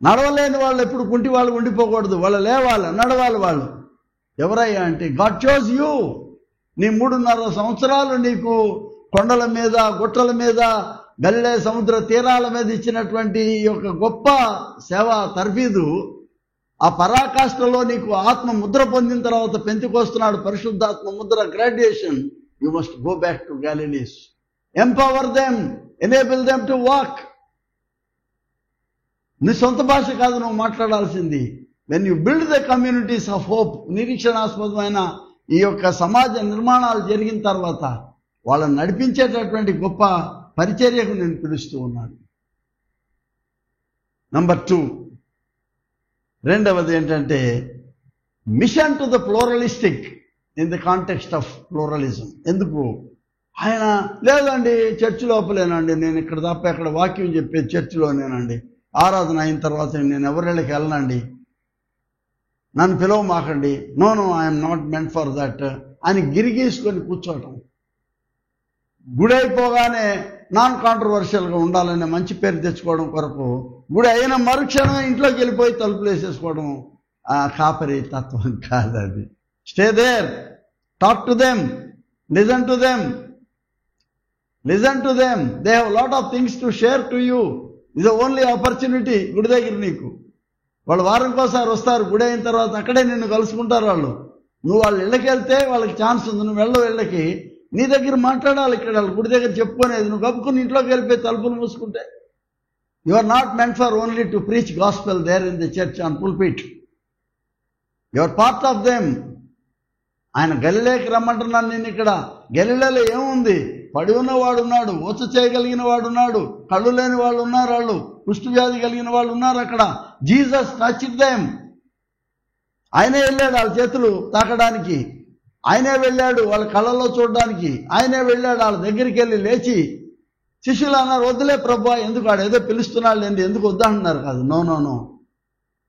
నడవలేని వాళ్ళు ఎప్పుడు కుంటి వాళ్ళు ఉండిపోకూడదు, వాళ్ళు లేవాలి, నడవాలి. వాళ్ళు ఎవరయ్యా అంటే, గాడ్ చోజ్ యూ. నీ 3.5 సంవత్సరాలు నీకు కొండల మీద, గుట్టల మీద, గలిలే సముద్ర తీరాల మీద ఇచ్చినటువంటి ఈ యొక్క గొప్ప సేవా తర్ఫీదు, ఆ పరాకాష్ఠలో నీకు ఆత్మ ముద్ర పొందిన తర్వాత పెంతికొస్తున్నాడు, పరిశుద్ధాత్మ ముద్ర graduation. You must go back to Galilees. Empower them, enable them to walk. నీ సొంత భాష కాదు నువ్వు మాట్లాడాల్సింది. When you build the communities of hope, నిరీక్షణాస్పదమైన ఈ యొక్క సమాజ నిర్మాణాలు జరిగిన తర్వాత వాళ్ళని నడిపించేటటువంటి గొప్ప పరిచర్యకు నేను పిలుస్తూ ఉన్నాను. నంబర్ 2, రెండవది ఏంటంటే mission to the pluralistic in the context of pluralism. ఎందుకు ఆయన లేదండి చర్చి లోపలేనండి, నేను ఇక్కడ తప్ప ఎక్కడ వాక్యం చెప్పేది చర్చిలోనేనండి, ఆరాధన అయిన తర్వాత నేను ఎవరిళ్ళకి వెళ్ళనండి, నన్ను పిలవమాకండి, no I'm not meant for that అని గిరిగీసుకొని కూర్చోవటం. గుడి అయిపోగానే నాన్ కాంట్రవర్షియల్గా ఉండాలనే మంచి పేరు తెచ్చుకోవడం కొరకు గుడి అయిన మరుక్షణం ఇంట్లోకి వెళ్ళిపోయి తలుపులు వేసేసుకోవడం కాపరి తత్వం కాదు అది. Stay there, talk to them, listen to them, they have lot of things to share to you. ఇది ఓన్లీ ఆపర్చునిటీ. గుడి దగ్గర నీకు వాళ్ళు వారంకోసారి వస్తారు, గుడి అయిన తర్వాత అక్కడే నిన్ను కలుసుకుంటారు వాళ్ళు. నువ్వు వాళ్ళ ఇళ్ళకి వెళ్తే వాళ్ళకి ఛాన్స్ ఉంది, నువ్వు వెళ్ళవు ఇళ్ళకి, నీ దగ్గర మాట్లాడాలి. ఇక్కడ వాళ్ళు గుడి దగ్గర చెప్పుకునేది నువ్వు కప్పుకుని ఇంట్లోకి వెళ్ళిపోయి తలుపులు మూసుకుంటే you are not meant for only to preach gospel there in the church on pulpit. You are part of them. ఆయన గలిలేకి రమ్మంటున్నాను నేను. ఇక్కడ గలిలేలో ఏముంది? పడి ఉన్నవాడు ఉన్నాడు, ఊచ చేయగలిగిన వాడు ఉన్నాడు, కళ్ళు లేని వాళ్ళు ఉన్నారు, వాళ్ళు కుష్టు వ్యాధి కలిగిన వాళ్ళు ఉన్నారు. అక్కడ జీసస్ టచ్డ్ దెమ్. ఆయనే వెళ్ళాడు వాళ్ళ చేతులు తాకడానికి, ఆయనే వెళ్ళాడు వాళ్ళ కళ్ళలో చూడడానికి, ఆయనే వెళ్ళాడు వాళ్ళ దగ్గరికి వెళ్ళి లేచి. శిష్యులు అన్నారు, వద్దులే ప్రభా, ఎందుకు ఆడు ఏదో పిలుస్తున్నాడు లేండి, ఎందుకు వద్దంటున్నారు కాదు. నో,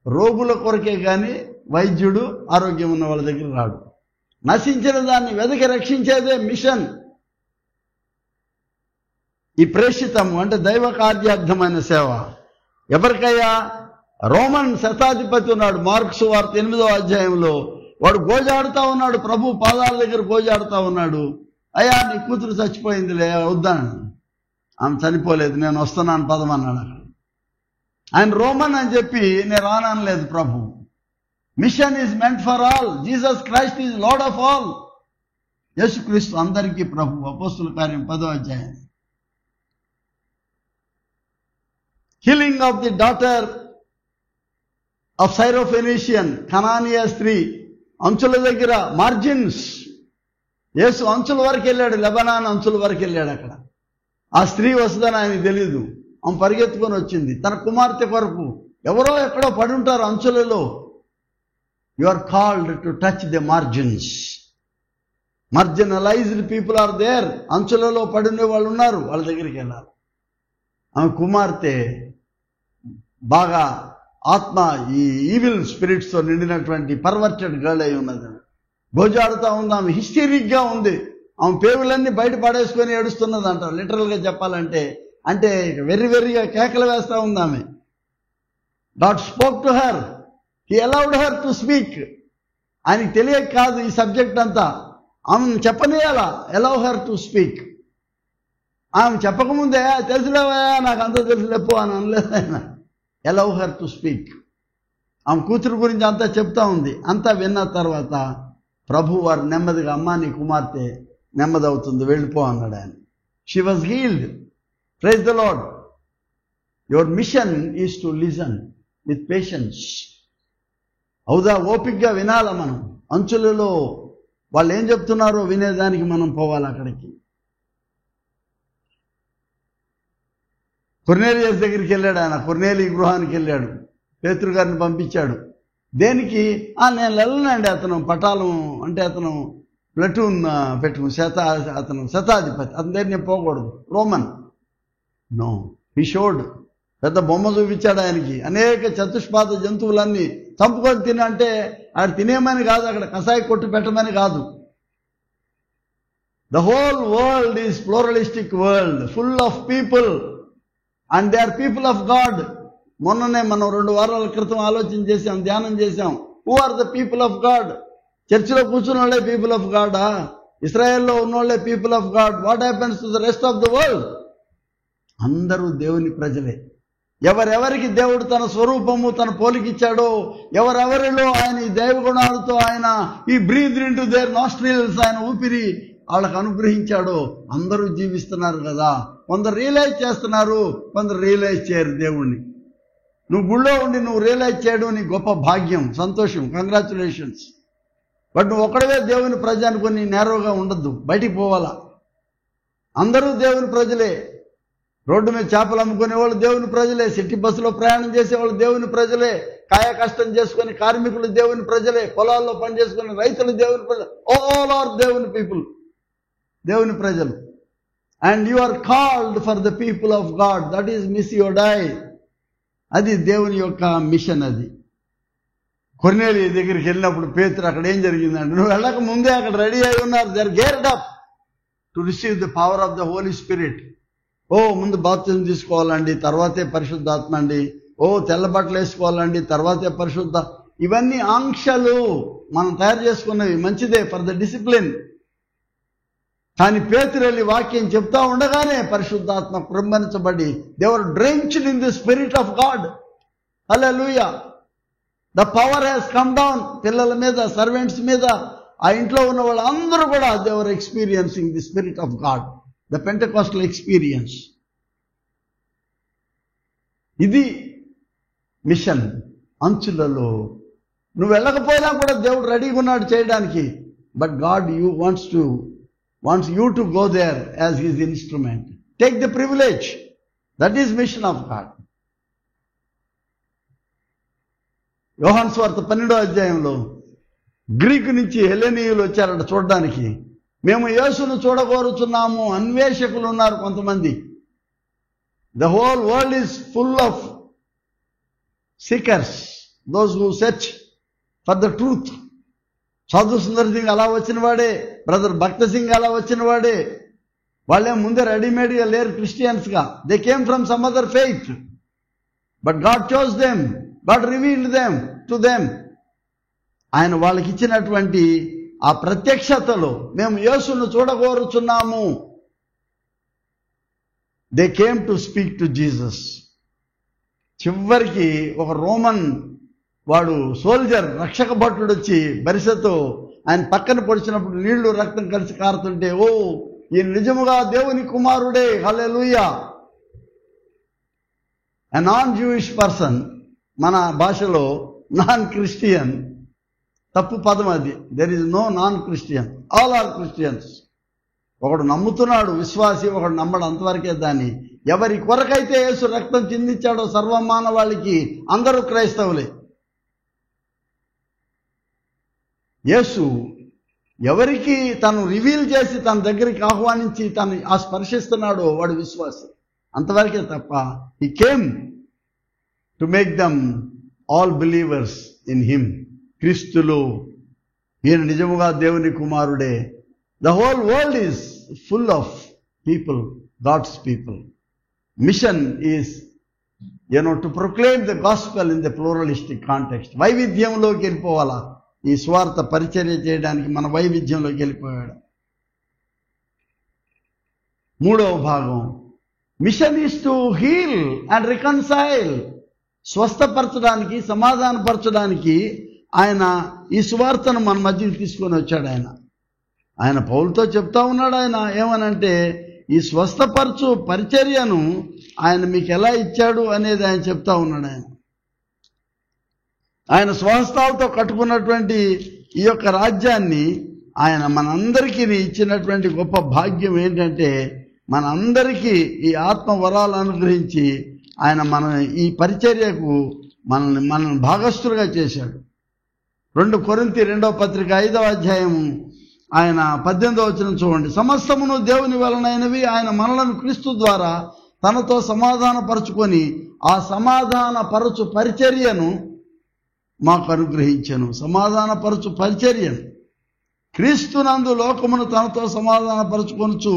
రోగుల కొరకే కానీ వైద్యుడు ఆరోగ్యం ఉన్న వాళ్ళ దగ్గర రాడు. నశించిన దాన్ని వెదకి రక్షించేదే మిషన్. ఈ ప్రేషితము అంటే దైవ కార్యార్థమైన సేవ ఎవరికయ్యా? రోమన్ శతాధిపతి ఉన్నాడు, మార్కు సువార్త 8వ అధ్యాయంలో. వాడు గోజాడుతూ ఉన్నాడు, ప్రభు పాదాల దగ్గర గోజాడుతూ ఉన్నాడు. అయ్యా నీ కూతురు చచ్చిపోయిందిలే, వద్దాను. ఆమె చనిపోలేదు, నేను వస్తున్నాను పదమన్నాడు. అక్కడ ఆయన రోమన్ అని చెప్పి నేను రానలేదు. ప్రభు mission is meant for all. Jesus Christ is Lord of all. యేసుక్రీస్తు అందరికీ ప్రభు. అపోస్తుల కార్యం 10వ అధ్యాయం. Healing of the daughter of Syrophoenician, కనానియా స్త్రీ, అంచుల దగ్గర మార్జిన్స్. యేసు అంచుల వరకు వెళ్ళాడు, లెబనాన్ అంచుల వరకు వెళ్ళాడు. అక్కడ ఆ స్త్రీ వస్తుందని ఆయనకు తెలీదు. ఆమె పరిగెత్తుకొని వచ్చింది తన కుమార్తె కొరకు. ఎవరో ఎక్కడో పడి ఉంటారు అంచులలో. You are called to touch the margins. Marginalized people are there. అంచులలో పడిన వాళ్ళు ఉన్నారు, వాళ్ళ దగ్గరికి వెళ్ళాలి. ఆమె కుమార్తె బాగా ఆత్మ ఈ ఈవిల్ స్పిరిట్స్తో నిండినటువంటి పర్వర్టెడ్ గర్ల్ అయి ఉన్నది. గోజాడుతూ ఉంది, ఆమె హిస్టరిక్గా ఉంది. ఆమె పేగులన్నీ బయట పడేసుకొని ఏడుస్తున్నది అంటారు లిటరల్గా చెప్పాలంటే. అంటే వెర్రిగా కేకలు వేస్తూ ఉంది ఆమె. God spoke to her, he allowed her to speak. ఆయనకి తెలియక కాదు ఈ సబ్జెక్ట్ అంతా, ఆమెను చెప్పనేయాలా. Allow her to speak. ఆమె చెప్పకముందే తెలుసులేవా నాకు అంతా తెలుసులేపో అని అనలేదు ఆయన. Allow her to speak. ఆమె కూతురు గురించి అంతా చెప్తా ఉంది. అంతా విన్న తర్వాత ప్రభు వారు నెమ్మదిగా, అమ్మా నీ కుమార్తె నెమ్మది అవుతుంది, వెళ్ళిపో అన్నాడు ఆయన. She was healed. Praise the Lord. Your mission is to listen with patience. అవుదా, ఓపికగా వినాల మనం. అంచులలో వాళ్ళు ఏం చెప్తున్నారో వినేదానికి మనం పోవాలి అక్కడికి. కొర్నేలియస్ దగ్గరికి వెళ్ళాడు ఆయన. కొర్నేలి గృహానికి వెళ్ళాడు. పేతురు గారిని పంపించాడు. దేనికి? నేను వెళ్ళనండి. అతను పటాలం అంటే అతను ప్లటూన్ పెట్టుకుని అతను శతాధిపతి, అతని దగ్గర నేను పోకూడదు, రోమన్. No, he showed. పెద్ద బొమ్మ చూపించాడు ఆయనకి. అనేక చతుష్పాద జంతువులన్నీ చంపుకొని తినంటే ఆడు తినేమని కాదు, అక్కడ కషాయి కొట్టు పెట్టమని కాదు. The whole world is pluralistic world, full of people and they are people of God. మొన్ననే మనం 2 వారాల క్రితం ఆలోచన చేశాం, ధ్యానం చేశాం. Who are the people of God? చర్చిలో కూర్చున్న వాళ్ళే పీపుల్ ఆఫ్ గాడా? ఇస్రాయేల్లో ఉన్నోళ్లే people of God? What happens to the rest of the world? అందరూ దేవుని ప్రజలే. ఎవరెవరికి దేవుడు తన స్వరూపము, తన పోలికిచ్చాడో, ఎవరెవరిలో ఆయన ఈ దైవగుణాలతో ఆయన ఈ బ్రీత్ ఇంటూ దేర్ నాస్ట్రిల్స్ ఆయన ఊపిరి వాళ్ళకు అనుగ్రహించాడో అందరూ జీవిస్తున్నారు కదా. కొందరు రియలైజ్ చేస్తున్నారు, కొందరు రియలైజ్ చేయరు దేవుణ్ణి. నువ్వు గుళ్ళో ఉండి నువ్వు రియలైజ్ చేయడం నీ గొప్ప భాగ్యం, సంతోషం, కంగ్రాచులేషన్స్. బట్ నువ్వు ఒక్కడవే దేవుని ప్రజ అనుకుని నేరోగా ఉండద్దు, బయటికి పోవాలా. అందరూ దేవుని ప్రజలే. రోడ్డు మీద చేపలు అమ్ముకునే వాళ్ళు దేవుని ప్రజలే, సిటీ బస్సులో ప్రయాణం చేసేవాళ్ళు దేవుని ప్రజలే, కాయ కష్టం చేసుకుని కార్మికులు దేవుని ప్రజలే, పొలాల్లో పనిచేసుకుని రైతులు దేవుని ప్రజలు. ఆల్ ఆర్ దేవుని పీపుల్, దేవుని ప్రజలు. And you are called for the people of God. That is మిస్సియో డై. అది దేవుని యొక్క మిషన్. అది కొర్నేలి దగ్గరికి వెళ్ళినప్పుడు పేతురు అక్కడ ఏం జరిగిందంటే, నువ్వు వెళ్ళక ముందే అక్కడ రెడీ అయి ఉన్నారు. They are geared up to receive the power of the Holy Spirit. ముందు బాప్తిజం తీసుకోవాలండి, తర్వాతే పరిశుద్ధాత్మ అండి. తెల్ల బట్టలు వేసుకోవాలండి, తర్వాతే పరిశుద్ధ. ఇవన్నీ ఆంక్షలు మనం తయారు చేసుకున్నవి. మంచిదే ఫర్ ద డిసిప్లిన్. కానీ పేతురు వెళ్ళి వాక్యం చెప్తా ఉండగానే పరిశుద్ధాత్మ కృంభరించబడి they were drenched in the spirit of God. Hallelujah. The power has come down. పిల్లల మీద, సర్వెంట్స్ మీద, ఆ ఇంట్లో ఉన్న వాళ్ళందరూ కూడా they were experiencing the spirit of God, the Pentecostal experience. ఇది మిషన్. అంచులలో నువ్వు వెళ్ళకపోయినా కూడా దేవుడు రెడీగా ఉన్నాడు చేయడానికి. But God wants you to go there as his instrument. Take the privilege. That is mission of God. యోహాను సువార్త 12వ అధ్యాయంలో గ్రీకు నుంచి హెలెనీయులు వచ్చారట చూడడానికి. మేము యేసును చూడగోరుచున్నాము. అన్వేషకులు ఉన్నారు కొంతమంది. The whole world is full of seekers, those who search for the truth. సాధు సుందర్ సింగ్ అలా వచ్చిన వాడే, బ్రదర్ భక్త సింగ్ అలా వచ్చిన వాడే. వాళ్ళేం ముందే రెడీమేడ్గా లేరు క్రిస్టియన్స్గా. They came from some other faith. But God chose them, God revealed them to them. ఆయన వాళ్ళకి ఇచ్చినటువంటి ఆ ప్రత్యక్షతలో మేము యేసును చూడగోరుచున్నాము. They came to speak to Jesus. చివరికి ఒక రోమన్ వాడు సోల్జర్, రక్షక భటుడు వచ్చి బరిసెతో ఆయన పక్కన పొడిచినప్పుడు నీళ్లు రక్తం కలిసి కారుతుంటే, ఈ నిజముగా దేవుని కుమారుడే, hallelujah. A non Jewish person, మన భాషలో నాన్ క్రిస్టియన్, తప్పు పదం అది. There is no non Christian, all are Christians. ఒకడు నమ్ముతున్నాడు విశ్వాసి, ఒకడు నమ్మడు, అంతవరకే. దాన్ని ఎవరి కొరకైతే యేసు రక్తం చిందించాడో సర్వమానవాళికి అందరూ క్రైస్తవులే. యేసు ఎవరికి తను రివీల్ చేసి తన దగ్గరికి ఆహ్వానించి తను ఆ స్పర్శిస్తున్నాడో వాడు విశ్వాసి, అంతవరకే తప్ప he came to make them all believers in him. క్రీస్తులో ఈయన నిజముగా దేవుని కుమారుడే. The whole world is full of people, God's people. Mission is to proclaim the gospel in the pluralistic context. వైవిధ్యంలోకి వెళ్ళిపోవాలా. ఈ స్వార్థ పరిచర్య చేయడానికి మన వైవిధ్యంలోకి వెళ్ళిపోయాడు. మూడవ భాగం, mission is to heal and reconcile. స్వస్థపరచడానికి, సమాధానపరచడానికి ఆయన ఈ సువార్తను మన మధ్యకి తీసుకొని వచ్చాడు. ఆయన పౌలుతో చెప్తా ఉన్నాడు. ఆయన ఏమనంటే, ఈ స్వస్థపరచు పరిచర్యను ఆయన మీకు ఎలా ఇచ్చాడు అనేది ఆయన చెప్తా ఉన్నాడు. ఆయన స్వహస్తాలతో కట్టుకున్నటువంటి ఈ యొక్క రాజ్యాన్ని ఆయన మనందరికీ ఇచ్చినటువంటి గొప్ప భాగ్యం ఏంటంటే, మనందరికీ ఈ ఆత్మ వరాలు అనుగ్రహించి ఆయన మన ఈ పరిచర్యకు మనల్ని భాగస్థులుగా చేశాడు. 2 కొరింథీ 2వ పత్రిక 5వ అధ్యాయం ఆయన 18వ వచనం చూడండి. సమస్తమును దేవుని వలనైనవి, ఆయన మనలను క్రీస్తు ద్వారా తనతో సమాధానపరుచుకొని ఆ సమాధానపరచు పరిచర్యను మాకు అనుగ్రహించెను. సమాధానపరచు పరిచర్యను క్రీస్తునందు లోకమును తనతో సమాధానపరచుకొనుచు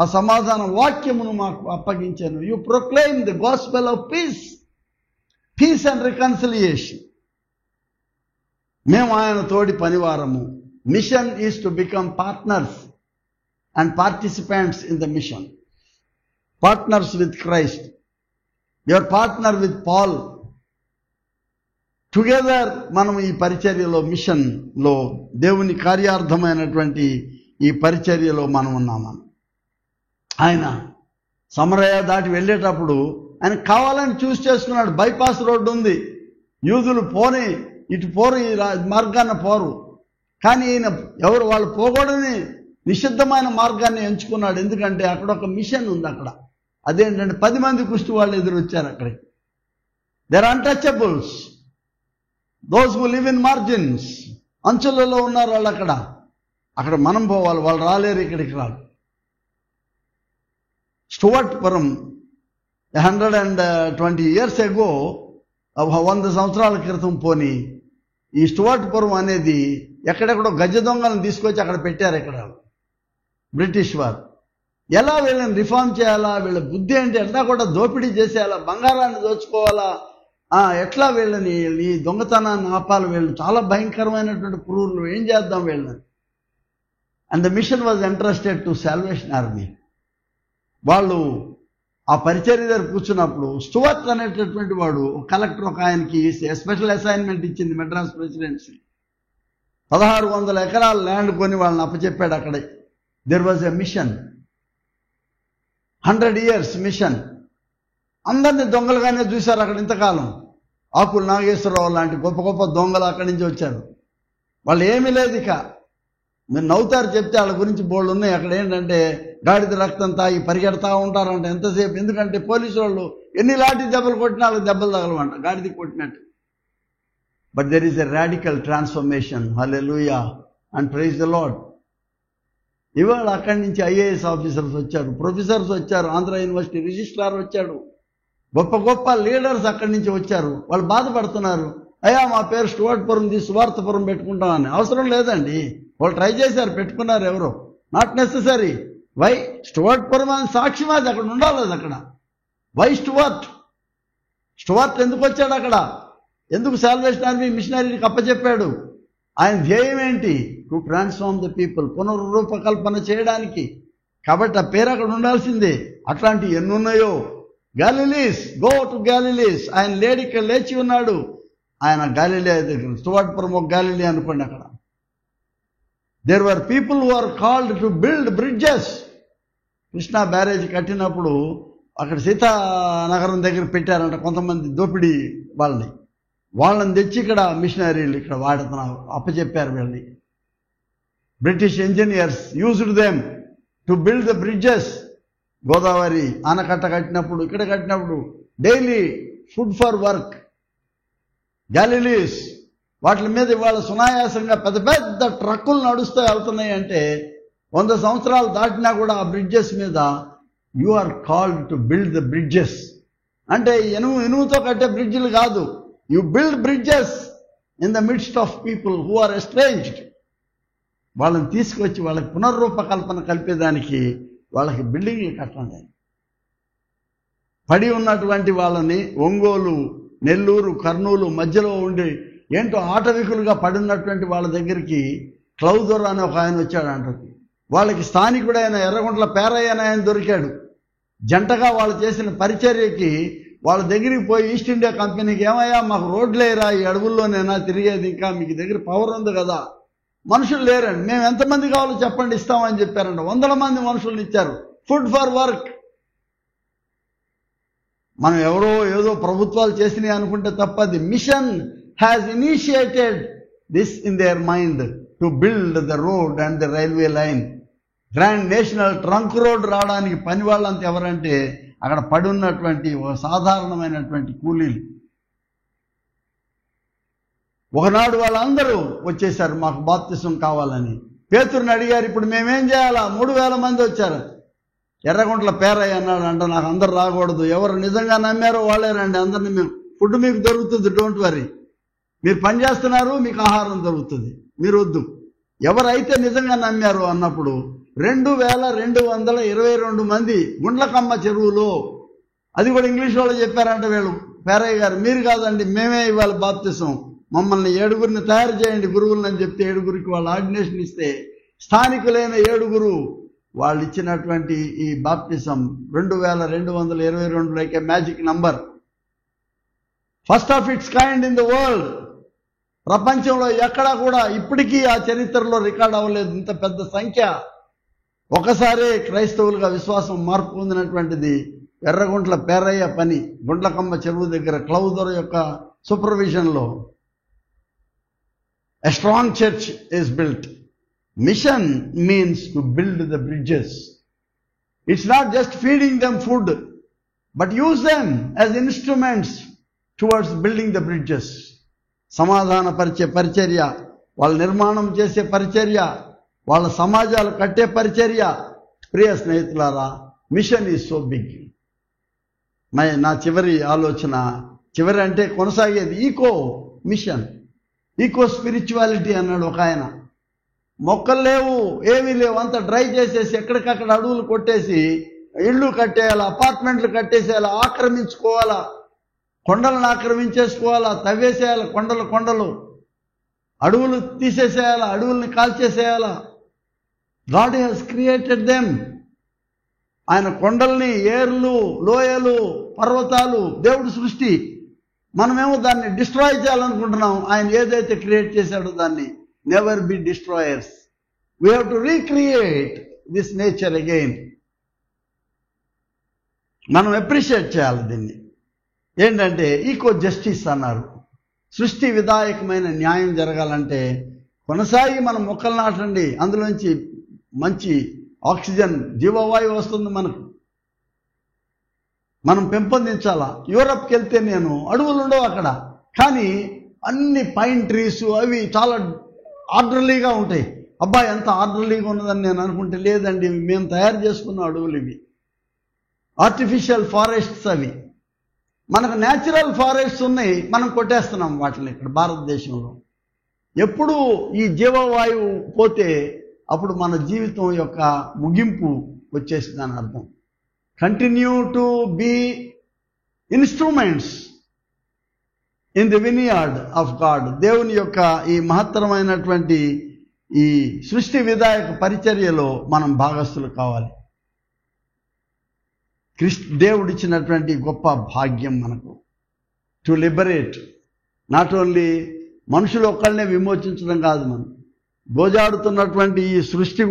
ఆ సమాధాన వాక్యమును మాకు అప్పగించాను. You proclaim the gospel of peace and reconciliation. మేము ఆయన తోడి పనివారము. Mission is to become partners and participants in the mission. Partners with Christ. Your partner with Paul. Together మనం ఈ పరిచర్యలో, మిషన్లో, దేవుని కార్యార్థమైనటువంటి ఈ పరిచర్యలో మనం ఉన్నాము. ఆయన సమరయ దాటి వెళ్ళేటప్పుడు ఆయన కావాలని చూస్ చేసుకున్నాడు. బైపాస్ రోడ్డు ఉంది, యూదులు ఇటు పోరు, ఈ మార్గాన్ని పోరు. కానీ ఈయన వాళ్ళు పోకూడని నిషిద్ధమైన మార్గాన్ని ఎంచుకున్నాడు. ఎందుకంటే అక్కడ ఒక మిషన్ ఉంది. అక్కడ అదేంటంటే 10 మంది కుష్టి వాళ్ళు ఎదురొచ్చారు అక్కడికి. There untouchables, those who live in margins. అంచులలో ఉన్నారు వాళ్ళు. అక్కడ మనం పోవాలి, వాళ్ళు రాలేరు, ఇక్కడికి రాదు. స్టువర్ట్పురం 120 years ago, 100 సంవత్సరాల క్రితం పోని ఈ స్టువర్ట్పురం అనేది ఎక్కడెక్కడో గజ దొంగలను తీసుకొచ్చి అక్కడ పెట్టారు. ఇక్కడ బ్రిటిష్ వారు ఎలా వీళ్ళని రిఫార్మ్ చేయాలా, వీళ్ళ బుద్ధి ఏంటి, ఎట్లా కూడా దోపిడీ చేసేయాలా, బంగారాన్ని దోచుకోవాలా, ఎట్లా వీళ్ళని ఈ దొంగతనాన్ని ఆపాలి, వీళ్ళు చాలా భయంకరమైనటువంటి క్రూరులు, ఏం చేద్దాం వీళ్ళని. And the mission was entrusted to Salvation Army. వాళ్ళు ఆ పరిచర్య దగ్గర కూర్చున్నప్పుడు స్టువర్ట్ అనేటటువంటి వాడు కలెక్టర్ ఒక ఆయనకి స్పెషల్ అసైన్మెంట్ ఇచ్చింది మెడ్రాస్ ప్రెసిడెన్సీ. 1600 ఎకరాల ల్యాండ్ కొని వాళ్ళని అప్పచెప్పాడు. అక్కడే there was a mission, 100 years mission. అందరినీ దొంగలుగానే చూశారు అక్కడ ఇంతకాలం. ఆకుల నాగేశ్వరరావు లాంటి గొప్ప గొప్ప దొంగలు అక్కడి నుంచి వచ్చారు. వాళ్ళు ఏమీ లేదు. ఇక మీరు నవ్వుతారు చెప్తే వాళ్ళ గురించి బోళ్ళు ఉన్నాయి. అక్కడ ఏంటంటే గాడిద రక్తం తాగి పరిగెడతా ఉంటారంట ఎంతసేపు. ఎందుకంటే పోలీసు వాళ్ళు ఎన్ని లాఠీ దెబ్బలు కొట్టినా వాళ్ళకి దెబ్బలు తగలవంట, గాడిద కొట్టినట్టు. But there is a radical transformation. Hallelujah and praise the Lord. ఇవాళ అక్కడి నుంచి ఐఏఎస్ ఆఫీసర్స్ వచ్చారు, ప్రొఫెసర్స్ వచ్చారు, ఆంధ్ర యూనివర్సిటీ రిజిస్ట్రార్ వచ్చాడు, గొప్ప గొప్ప లీడర్స్ అక్కడి నుంచి వచ్చారు. వాళ్ళు బాధపడుతున్నారు, అయ్యా మా పేరు స్టువర్ట్పురం సువార్తపురం పెట్టుకుంటామని. అవసరం లేదండి, వాళ్ళు ట్రై చేశారు, పెట్టుకున్నారు. ఎవరో నాట్ నెసెసరీ. వై స్టువర్ట్పురం అని సాక్ష్యం అది అక్కడ ఉండాలి. అక్కడ వై స్టువర్ట్ ఎందుకు వచ్చాడు అక్కడ, ఎందుకు సాల్వేషన్ ఆర్మీ మిషనరీకి అప్పచెప్పాడు? ఆయన ధ్యేయం ఏంటి? టు ట్రాన్స్ఫార్మ్ ద పీపుల్, పునర్రూపకల్పన చేయడానికి. కాబట్టి ఆ పేరు అక్కడ ఉండాల్సిందే. అట్లాంటివి ఎన్నున్నాయో. గ్యాలిలీస్, గో టు గ్యాలిలీస్. ఆయన లేడి ఇక్కడ లేచి ఉన్నాడు. ఆయన గాలిలే దగ్గర, స్టువర్ట్పురం ఒక గాలిలే అనుకోండి. అక్కడ there were people who are called to build bridges. Krishna barrage కట్టినప్పుడు అక్కడ సీతానగరం దగ్గర పెట్టారంట కొంతమంది దోపిడీ వాళ్ళని తెచ్చి ఇక్కడ మిషనరీలు ఇక్కడ వాడుతున్నారు, అప్పచెప్పారు వీళ్ళని. British engineers used them to build the bridges. Godavari ఆనకట్ట కట్టినప్పుడు, ఇక్కడ కట్టినప్పుడు డైలీ ఫుడ్ ఫర్ వర్క్. గ్యాలిలీస్ వాటి మీద ఇవాళ సునాయాసంగా పెద్ద పెద్ద ట్రక్కులు నడుస్తూ వెళ్తున్నాయి. అంటే 100 సంవత్సరాలు దాటినా కూడా ఆ బ్రిడ్జెస్ మీద you are called to build the bridges. అంటే ఇనుముతో కట్టే బ్రిడ్జిలు కాదు. You build bridges in the midst of people who are estranged. వాళ్ళని తీసుకొచ్చి వాళ్ళకి పునర్రూపకల్పన కల్పేదానికి వాళ్ళకి బిల్డింగ్లు కట్టండి. పడి ఉన్నటువంటి వాళ్ళని ఒంగోలు, నెల్లూరు, కర్నూలు మధ్యలో ఉండి ఏంటో ఆటవికులుగా పడినటువంటి వాళ్ళ దగ్గరికి క్లౌదర్ అని ఒక ఆయన వచ్చాడు అంటారు. వాళ్ళకి స్థానికుడైన ఎర్రగుంట్ల పేరయ్య అని ఆయన దొరికాడు. జంటగా వాళ్ళు చేసిన పరిచర్యకి వాళ్ళ దగ్గరికి పోయి ఈస్ట్ ఇండియా కంపెనీకి, ఏమయ్యా మాకు రోడ్లేరా, ఈ అడవుల్లోనేనా తిరిగేది, ఇంకా మీకు దగ్గర పవర్ ఉంది కదా, మనుషులు లేరండి, మేము ఎంతమంది కావాలో చెప్పండి ఇస్తామని చెప్పారంట. 100 మంది మనుషుల్ని ఇచ్చారు. Food for work. మనం ఎవరో ఏదో ప్రభుత్వాలు చేసినాయి అనుకుంటే తప్పది. Mission has initiated this in their mind to build the road and the railway line. Grand national trunk road రావడానికి పని వాళ్ళంతా ఎవరంటే అక్కడ పడి ఉన్నటువంటి ఒక సాధారణమైనటువంటి కూలీలు. ఒకనాడు వాళ్ళందరూ వచ్చేసారు మాకు బాప్తిసం కావాలని. పేతురుని అడిగారు, ఇప్పుడు మేమేం చేయాలా? 3000 మంది వచ్చారు. ఎర్రగుంట్ల పేరయ్య అన్నాడు అంట, నాకు అందరు రాకూడదు, ఎవరు నిజంగా నమ్మారో వాళ్ళే రండి, అందరినీ మేము ఫుడ్ మీకు దొరుకుతుంది, డోంట్ వరీ, మీరు పని చేస్తున్నారు, మీకు ఆహారం దొరుకుతుంది, మీరు వద్దు. ఎవరైతే నిజంగా నమ్మారో అన్నప్పుడు 2222 మంది గుండ్లకమ్మ చెరువులో, అది కూడా ఇంగ్లీష్ వాళ్ళు చెప్పారంట వీళ్ళు, పేరయ్య గారు మీరు కాదండి మేమే ఇవాళ బాప్తిసం, మమ్మల్ని 7 తయారు చేయండి గురువులని చెప్తే 7 వాళ్ళు ఆర్డినేషన్ ఇస్తే స్థానికులైన 7 వాళ్ళు ఇచ్చినటువంటి ఈ బాప్తిసం 2222 like A magic number. First of it's kind in the world. ప్రపంచంలో ఎక్కడా కూడా ఇప్పటికీ ఆ చరిత్రలో రికార్డ్ అవ్వలేదు ఇంత పెద్ద సంఖ్య. ఒకసారి క్రైస్తవులుగా విశ్వాసం మార్పు పొందినటువంటిది ఎర్రగుంట్ల పేరయ్య పని. గుండ్లకమ్మ చెరువు దగ్గర క్లౌదర్ యొక్క సూపర్విజన్లో a strong church is built. Mission means to build the bridges. It's not just feeding them food, but use them as instruments towards building the bridges. సమాధాన పరిచర్య, వాళ్ళ నిర్మాణం చేసే పరిచర్య, వాళ్ళ సమాజాలు కట్టే పరిచర్య. ప్రియ స్నేహితులారా, మిషన్ ఈజ్ సో బిగ్. నా చివరి ఆలోచన, చివరి అంటే కొనసాగేది, ఈకో మిషన్, ఈకో స్పిరిచువాలిటీ అన్నాడు ఒక ఆయన. మొక్కలు లేవు, ఏమీ లేవు, అంతా డ్రై చేసేసి ఎక్కడికక్కడ అడవులు కొట్టేసి ఇళ్ళు కట్టేయాలా, అపార్ట్మెంట్లు కట్టేసేయాలా, ఆక్రమించుకోవాలా, కొండలను ఆక్రమించేసుకోవాలా, తవ్వేసేయాలా, కొండలు అడవులు తీసేసేయాలా, అడవుల్ని కాల్చేసేయాలా. God has created them. ఆయన కొండల్ని, ఏర్లు, లోయలు, పర్వతాలు దేవుడు సృష్టి. మనమేమో దాన్ని డిస్ట్రాయ్ చేయాలనుకుంటున్నాం. ఆయన ఏదైతే క్రియేట్ చేశాడో దాన్ని never be destroyers. We have to recreate this nature again. మనం అప్రిషియేట్ చేయాలి దీన్ని. ఏంటంటే ఈకో జస్టిస్ అన్నారు. సృష్టి విధాయకమైన న్యాయం జరగాలంటే కొనసాగి మనం మొక్కలు నాటండి, అందులోంచి మంచి ఆక్సిజన్, జీవవాయువు వస్తుంది మనకు, మనం పెంపొందించాలా. యూరప్కి వెళ్తే నేను అడవులు ఉండవు అక్కడ, కానీ అన్ని పైన్ ట్రీస్ అవి చాలా ఆర్డర్లీగా ఉంటాయి. అబ్బా ఎంత ఆర్డర్లీగా ఉన్నదని నేను అనుకుంటే, లేదండి మేము తయారు చేసుకున్న అడవులు ఇవి, ఆర్టిఫిషియల్ ఫారెస్ట్స్ అవి. మనకు న్యాచురల్ ఫారెస్ట్స్ ఉన్నాయి, మనం కొట్టేస్తున్నాం వాటిని ఇక్కడ భారతదేశంలో. ఎప్పుడు ఈ జీవవాయువు పోతే అప్పుడు మన జీవితం యొక్క ముగింపు వచ్చేసిందని అర్థం. Continue to be instruments in the vineyard of God. దేవుని యొక్క ఈ మహత్తరమైనటువంటి ఈ సృష్టి విధాయక పరిచర్యలో మనం భాగస్థులు కావాలి. దేవుడిచ్చినటువంటి గొప్ప భాగ్యం మనకు టు లిబరేట్, నాట్ ఓన్లీ మనుషులు ఒక్కళ్ళనే విమోచించడం కాదు, మనం గోజాడుతున్నటువంటి ఈ సృష్టి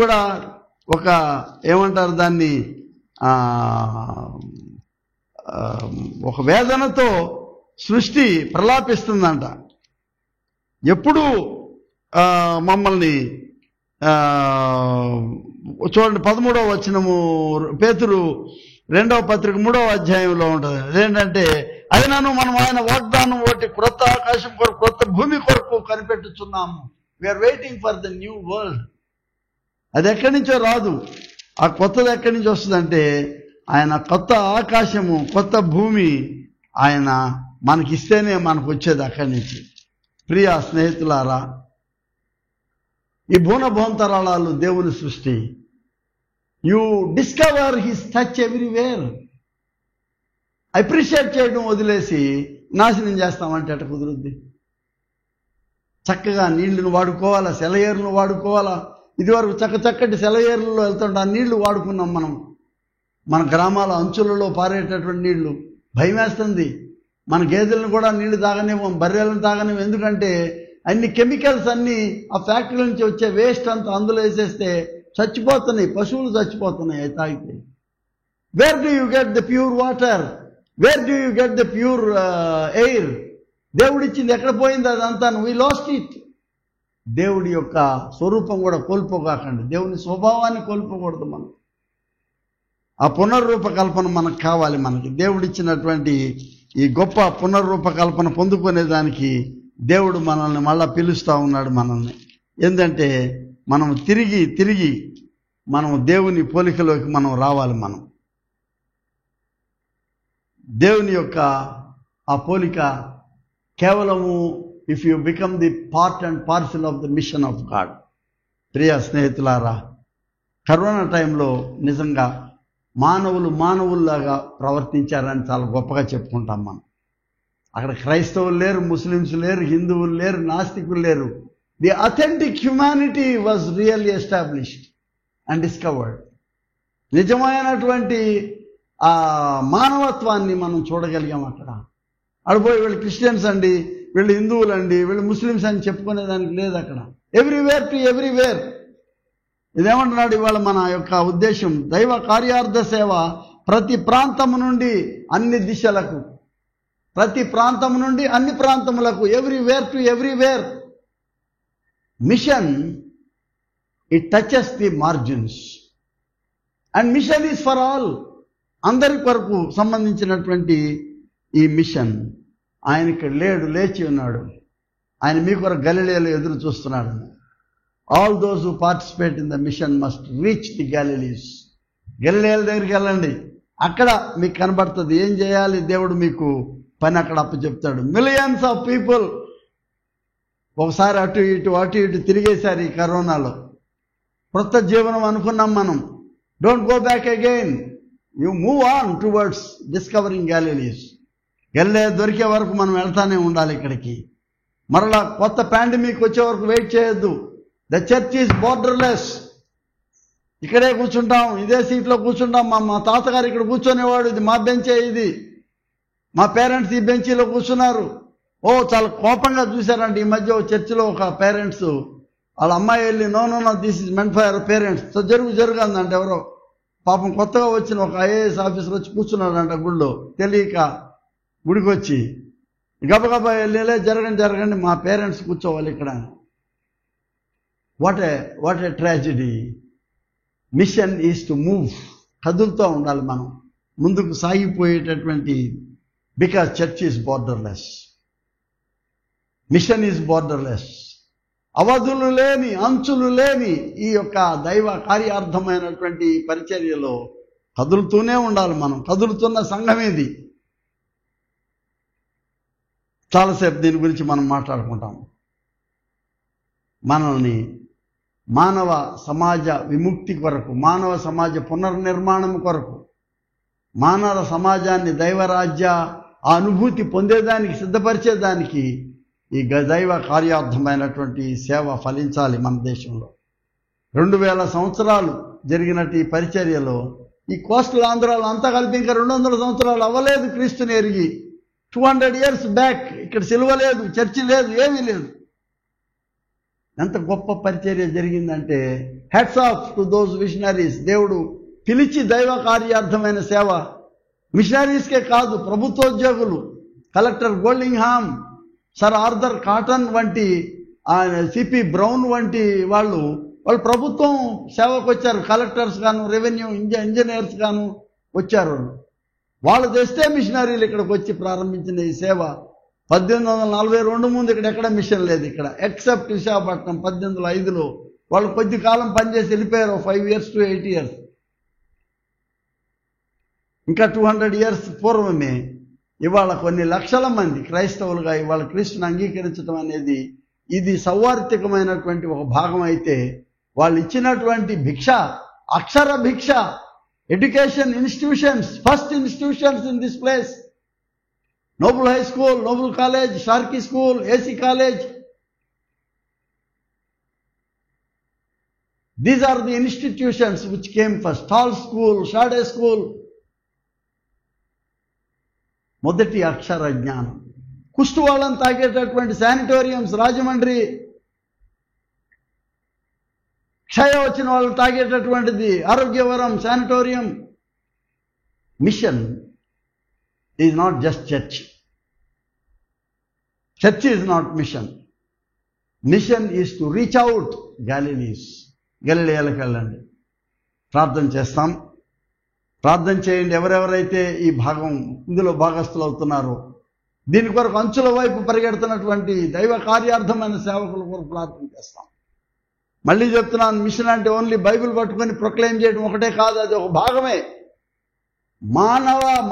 కూడా ఒక ఏమంటారు దాన్ని, ఒక వేదనతో సృష్టి ప్రలాపిస్తుందంట. ఎప్పుడు మమ్మల్ని చూడండి 13వ వచనము పేతురు 2వ పత్రిక 3వ అధ్యాయంలో ఉంటుంది. అదేంటంటే, అయినను మనం ఆయన వాగ్దానం ఒకటి క్రొత్త ఆకాశం కొరకు, క్రొత్త భూమి కొరకు కనిపెట్టుచున్నాము. We are waiting for the new world. అది ఎక్కడి నుంచో రాదు. ఆ కొత్తది ఎక్కడి నుంచి వస్తుందంటే, ఆయన కొత్త ఆకాశము, కొత్త భూమి ఆయన మనకిస్తేనే మనకు వచ్చేది అక్కడి నుంచి. ప్రియ స్నేహితులారా, ఈ భూనభోంతరాళాలు దేవుని సృష్టి. You discover his touch everywhere. Appreciate చేయడం వదిలేసి నాశనం చేస్తామంటే ఎట్ట కుదురుద్ది? చక్కగా నీళ్లను వాడుకోవాలా, సెలయేరును వాడుకోవాలా, ఇదివరకు చక్కటి సెలయేరులలో వెళ్తుంటే ఆ నీళ్లు వాడుకున్నాం మనం. మన గ్రామాల అంచులలో పారేటటువంటి నీళ్లు భయం వేస్తుంది. మన గేదెలను కూడా నీళ్లు తాగనివ్వం, బర్రెలను తాగనివ్వం. ఎందుకంటే అన్ని కెమికల్స్ అన్నీ ఆ ఫ్యాక్టరీ నుంచి వచ్చే వేస్ట్ అంతా అందులో వేసేస్తే చచ్చిపోతున్నాయి, పశువులు చచ్చిపోతున్నాయి అవి తాగితే. Where do you get the pure water? Where do you get the pure air? దేవుడిచ్చింది ఎక్కడ పోయింది అదంతా? We lost it. దేవుడి యొక్క స్వరూపం కూడా కోల్పోకాకండి, దేవుని స్వభావాన్ని కోల్పోకూడదు. మనం ఆ పునర్రూపకల్పన మనకు కావాలి. మనకి దేవుడిచ్చినటువంటి ఈ గొప్ప పునర్రూపకల్పన పొందుకునేదానికి దేవుడు మనల్ని మళ్ళా పిలుస్తూ ఉన్నాడు మనల్ని. ఏంటంటే మనం తిరిగి మనం దేవుని పోలికలోకి మనం రావాలి. మనం దేవుని యొక్క ఆ పోలిక కేవలము if you become the part and parcel of the mission of God. ప్రియ స్నేహితులారా, కరోనా టైంలో నిజంగా మానవుల్లాగా ప్రవర్తించారని చాలా గొప్పగా చెప్పుకుంటాం మనం. అక్కడ క్రైస్తవులు లేరు, ముస్లిమ్స్ లేరు, హిందువులు లేరు, నాస్తికులు లేరు. The authentic humanity was really established and discovered. నిజమైనటువంటి ఆ మానవత్వాన్ని మనం చూడగలిగాం అక్కడ. అడిపోయి వీళ్ళు క్రిస్టియన్స్ అండి, వీళ్ళు హిందువులు అండి, వీళ్ళు ముస్లిమ్స్ అని చెప్పుకునేదానికి లేదు అక్కడ. Everywhere to everywhere. ఇదేమంటున్నాడు ఇవాళ మన యొక్క ఉద్దేశం? దైవ కార్యార్థ సేవ ప్రతి ప్రాంతము నుండి అన్ని దిశలకు, ప్రతి ప్రాంతము నుండి అన్ని ప్రాంతములకు, everywhere to everywhere. Mission it touches the margins and mission is for all. అందరి కొరకు సంబంధించినటువంటి ఈ మిషన్. ఆయన ఇక్కడ లేడు, లేచి ఉన్నాడు. ఆయన మీ కొరకు గలిలయలో ఎదురు చూస్తున్నాడు. All those who participate in the mission must reach the Galilees. గలిలయల దగ్గరికి వెళ్ళండి, అక్కడ మీకు కనబడుతుంది ఏం చేయాలి. దేవుడు మీకు పని అక్కడ అప్పచెప్తాడు. మిలియన్స్ ఆఫ్ పీపుల్ ఒకసారి అటు ఇటు తిరిగేశారు ఈ కరోనాలో. కొత్త జీవనం అనుకున్నాం మనం. Don't go back again, you move on towards discovering Galilees. గలిలయ దొరికే వరకు మనం వెళ్తానే ఉండాలి ఇక్కడికి. మరలా కొత్త పాండమిక్ వచ్చే వరకు వెయిట్ చేయొద్దు. The church is borderless. ఇక్కడే కూర్చుంటాం, ఇదే సీట్లో కూర్చుంటాం. మా తాతగారు ఇక్కడ కూర్చొనేవాడు, ఇది మా బెంచే, ఇది మా పేరెంట్స్ ఈ బెంచీలో కూర్చున్నారు. చాలా కోపంగా చూశారంటే ఈ మధ్య చర్చిలో ఒక పేరెంట్స్ వాళ్ళ అమ్మాయి వెళ్ళి no this is meant for parents జరుగుందంటే ఎవరో పాపం కొత్తగా వచ్చిన ఒక ఐఏఎస్ ఆఫీసర్ వచ్చి కూర్చున్నాడంట గుళ్ళో. తెలియక గుడికి వచ్చి గబగబా వెళ్ళే జరగండి మా పేరెంట్స్ కూర్చోవాలి ఇక్కడ. What a tragedy. Mission is to move. కదులుతూ ఉండాలి మనం, ముందుకు సాగిపోయేటటువంటి. Because church is borderless, mission is borderless. అవధులు లేని, అంచులు లేని ఈ యొక్క దైవ కార్యార్థమైనటువంటి పరిచర్యలో కదులుతూనే ఉండాలి మనం. కదులుతున్న సంఘం ఇది. చాలాసేపు దీని గురించి మనం మాట్లాడుకుంటాం. మనల్ని మానవ సమాజ విముక్తి కొరకు, మానవ సమాజ పునర్నిర్మాణం కొరకు, మానవ సమాజాన్ని దైవరాజ్య ఆ అనుభూతి పొందేదానికి సిద్ధపరిచేదానికి ఈ దైవ కార్యార్థమైనటువంటి సేవ ఫలించాలి మన దేశంలో. 2000 సంవత్సరాలు జరిగినట్టు ఈ పరిచర్యలో ఈ కోస్టల్ ఆంధ్రాలో అంతా కలిపి ఇంకా 200 సంవత్సరాలు అవ్వలేదు క్రీస్తుని ఎరిగి. 200 years బ్యాక్ ఇక్కడ సిలువ లేదు, చర్చి లేదు, ఏమీ లేదు. ఎంత గొప్ప పరిచర్య జరిగిందంటే hats off to those missionaries. దేవుడు పిలిచి దైవ కార్యార్థమైన సేవ మిషనరీస్కే కాదు, ప్రభుత్వోద్యోగులు, collector Goldingham, sir Arthur Cotton వంటి, సిపి బ్రౌన్ వంటి వాళ్ళు ప్రభుత్వం సేవకు వచ్చారు. కలెక్టర్స్ గాను, రెవెన్యూ ఇంజనీర్స్ గాను వచ్చారు. వాళ్ళు తెస్తే మిషనరీలు ఇక్కడికి వచ్చి ప్రారంభించిన ఈ సేవ 1842 ముందు ఇక్కడ ఎక్కడ మిషన్ లేదు ఇక్కడ, ఎక్సెప్ట్ విశాఖపట్నం 1805లో. వాళ్ళు కొద్ది కాలం పనిచేసి వెళ్ళిపోయారు, 5 years to 8 years. ఇంకా 200 years పూర్వమే ఇవాళ కొన్ని లక్షల మంది క్రైస్తవులుగా ఇవాళ క్రీస్తుని అంగీకరించడం అనేది ఇది సౌవార్థికమైనటువంటి ఒక భాగం. అయితే వాళ్ళు ఇచ్చినటువంటి భిక్ష, అక్షర భిక్ష, education institutions, first institutions in this place, noble high school, noble college, షార్కీ school, AC college. These are the institutions which came first. టాల్ స్కూల్, షాడే స్కూల్, మొదటి అక్షర జ్ఞానం. కుష్టు వాళ్ళని తాగేటటువంటి శానిటోరియంస్ రాజమండ్రి, క్షయ వచ్చిన వాళ్ళని తాగేటటువంటిది Arogyavaram sanatorium. Mission is not just church. Church is not mission. Mission is to reach out Galilees. గలిలయలకు వెళ్ళండి. ప్రార్థన చేస్తాం. ప్రార్థన చేయండి. ఎవరెవరైతే ఈ భాగం ఇందులో భాగస్థులు అవుతున్నారో, దీని కొరకు అంచుల వైపు పరిగెడుతున్నటువంటి దైవ కార్యార్థమైన సేవకుల కొరకు ప్రార్థన చేస్తాం. మళ్ళీ చెప్తున్నాను, మిషన్ అంటే ఓన్లీ బైబిల్ పట్టుకొని ప్రొక్లెయిమ్ చేయడం ఒకటే కాదు, అది ఒక భాగమే.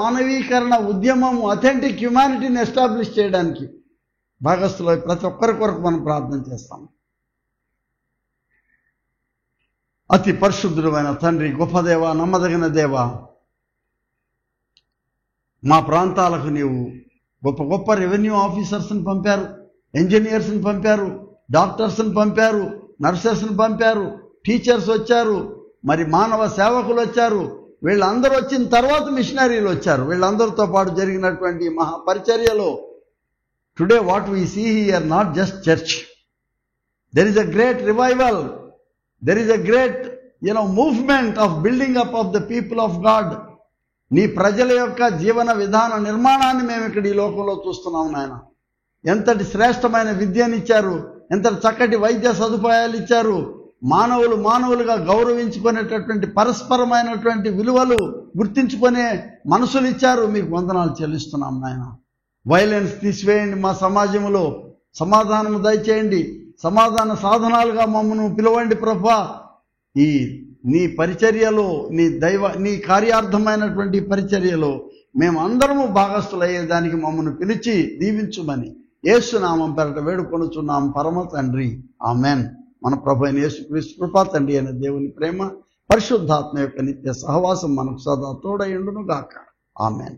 మానవీకరణ ఉద్యమం, అథెంటిక్ హ్యుమానిటీని ఎస్టాబ్లిష్ చేయడానికి భాగస్థులు ప్రతి ఒక్కరి కొరకు మనం ప్రార్థన చేస్తాం. అతి పరిశుద్ధుడైన తండ్రి, గొప్ప దేవ, నమ్మదగిన దేవ, మా ప్రాంతాలకు నీవు గొప్ప గొప్ప రెవెన్యూ ఆఫీసర్స్ని పంపారు, ఇంజనీర్స్ని పంపారు, డాక్టర్స్ని పంపారు, నర్సెస్ని పంపారు, టీచర్స్ వచ్చారు, మరి మానవ సేవకులు వచ్చారు. వీళ్ళందరూ వచ్చిన తర్వాత మిషనరీలు వచ్చారు. వీళ్ళందరితో పాటు జరిగినటువంటి మహాపరిచర్యలో today what we see here not just church. There is a great revival. There is a great movement of building up of the people of God. నీ ప్రజల యొక్క జీవన విధాన నిర్మాణాన్ని మేము ఇక్కడ ఈ లోకంలో చూస్తున్నాం నాయన. ఎంతటి శ్రేష్టమైన విద్యనిచ్చారు, ఎంతటి చక్కటి వైద్య సదుపాయాలు ఇచ్చారు. మానవులుగా గౌరవించుకునేటటువంటి పరస్పరమైనటువంటి విలువలు గుర్తించుకునే మనసులు ఇచ్చారు. మీకు వందనాలు చెల్లిస్తున్నాం నాయన. వైలెన్స్ తీసివేయండి. మా సమాజంలో సమాధానము దయచేయండి. సమాధాన సాధనాలుగా మమ్మను పిలవండి ప్రభా. ఈ నీ పరిచర్యలో, నీ కార్యార్థమైనటువంటి పరిచర్యలో మేము అందరము భాగస్థులయ్యేదానికి మమ్మల్ని పిలిచి దీవించుమని యేసు నామం పేరట వేడుకొనుచున్నాం పరమ తండ్రి. ఆమెన్. మన ప్రభు అయిన యేసుక్రీస్తు కృపా, తండ్రి అయిన దేవుని ప్రేమ, పరిశుద్ధాత్మ యొక్క నిత్య సహవాసం మనకు సదా తోడయుండును గాక. ఆమెన్.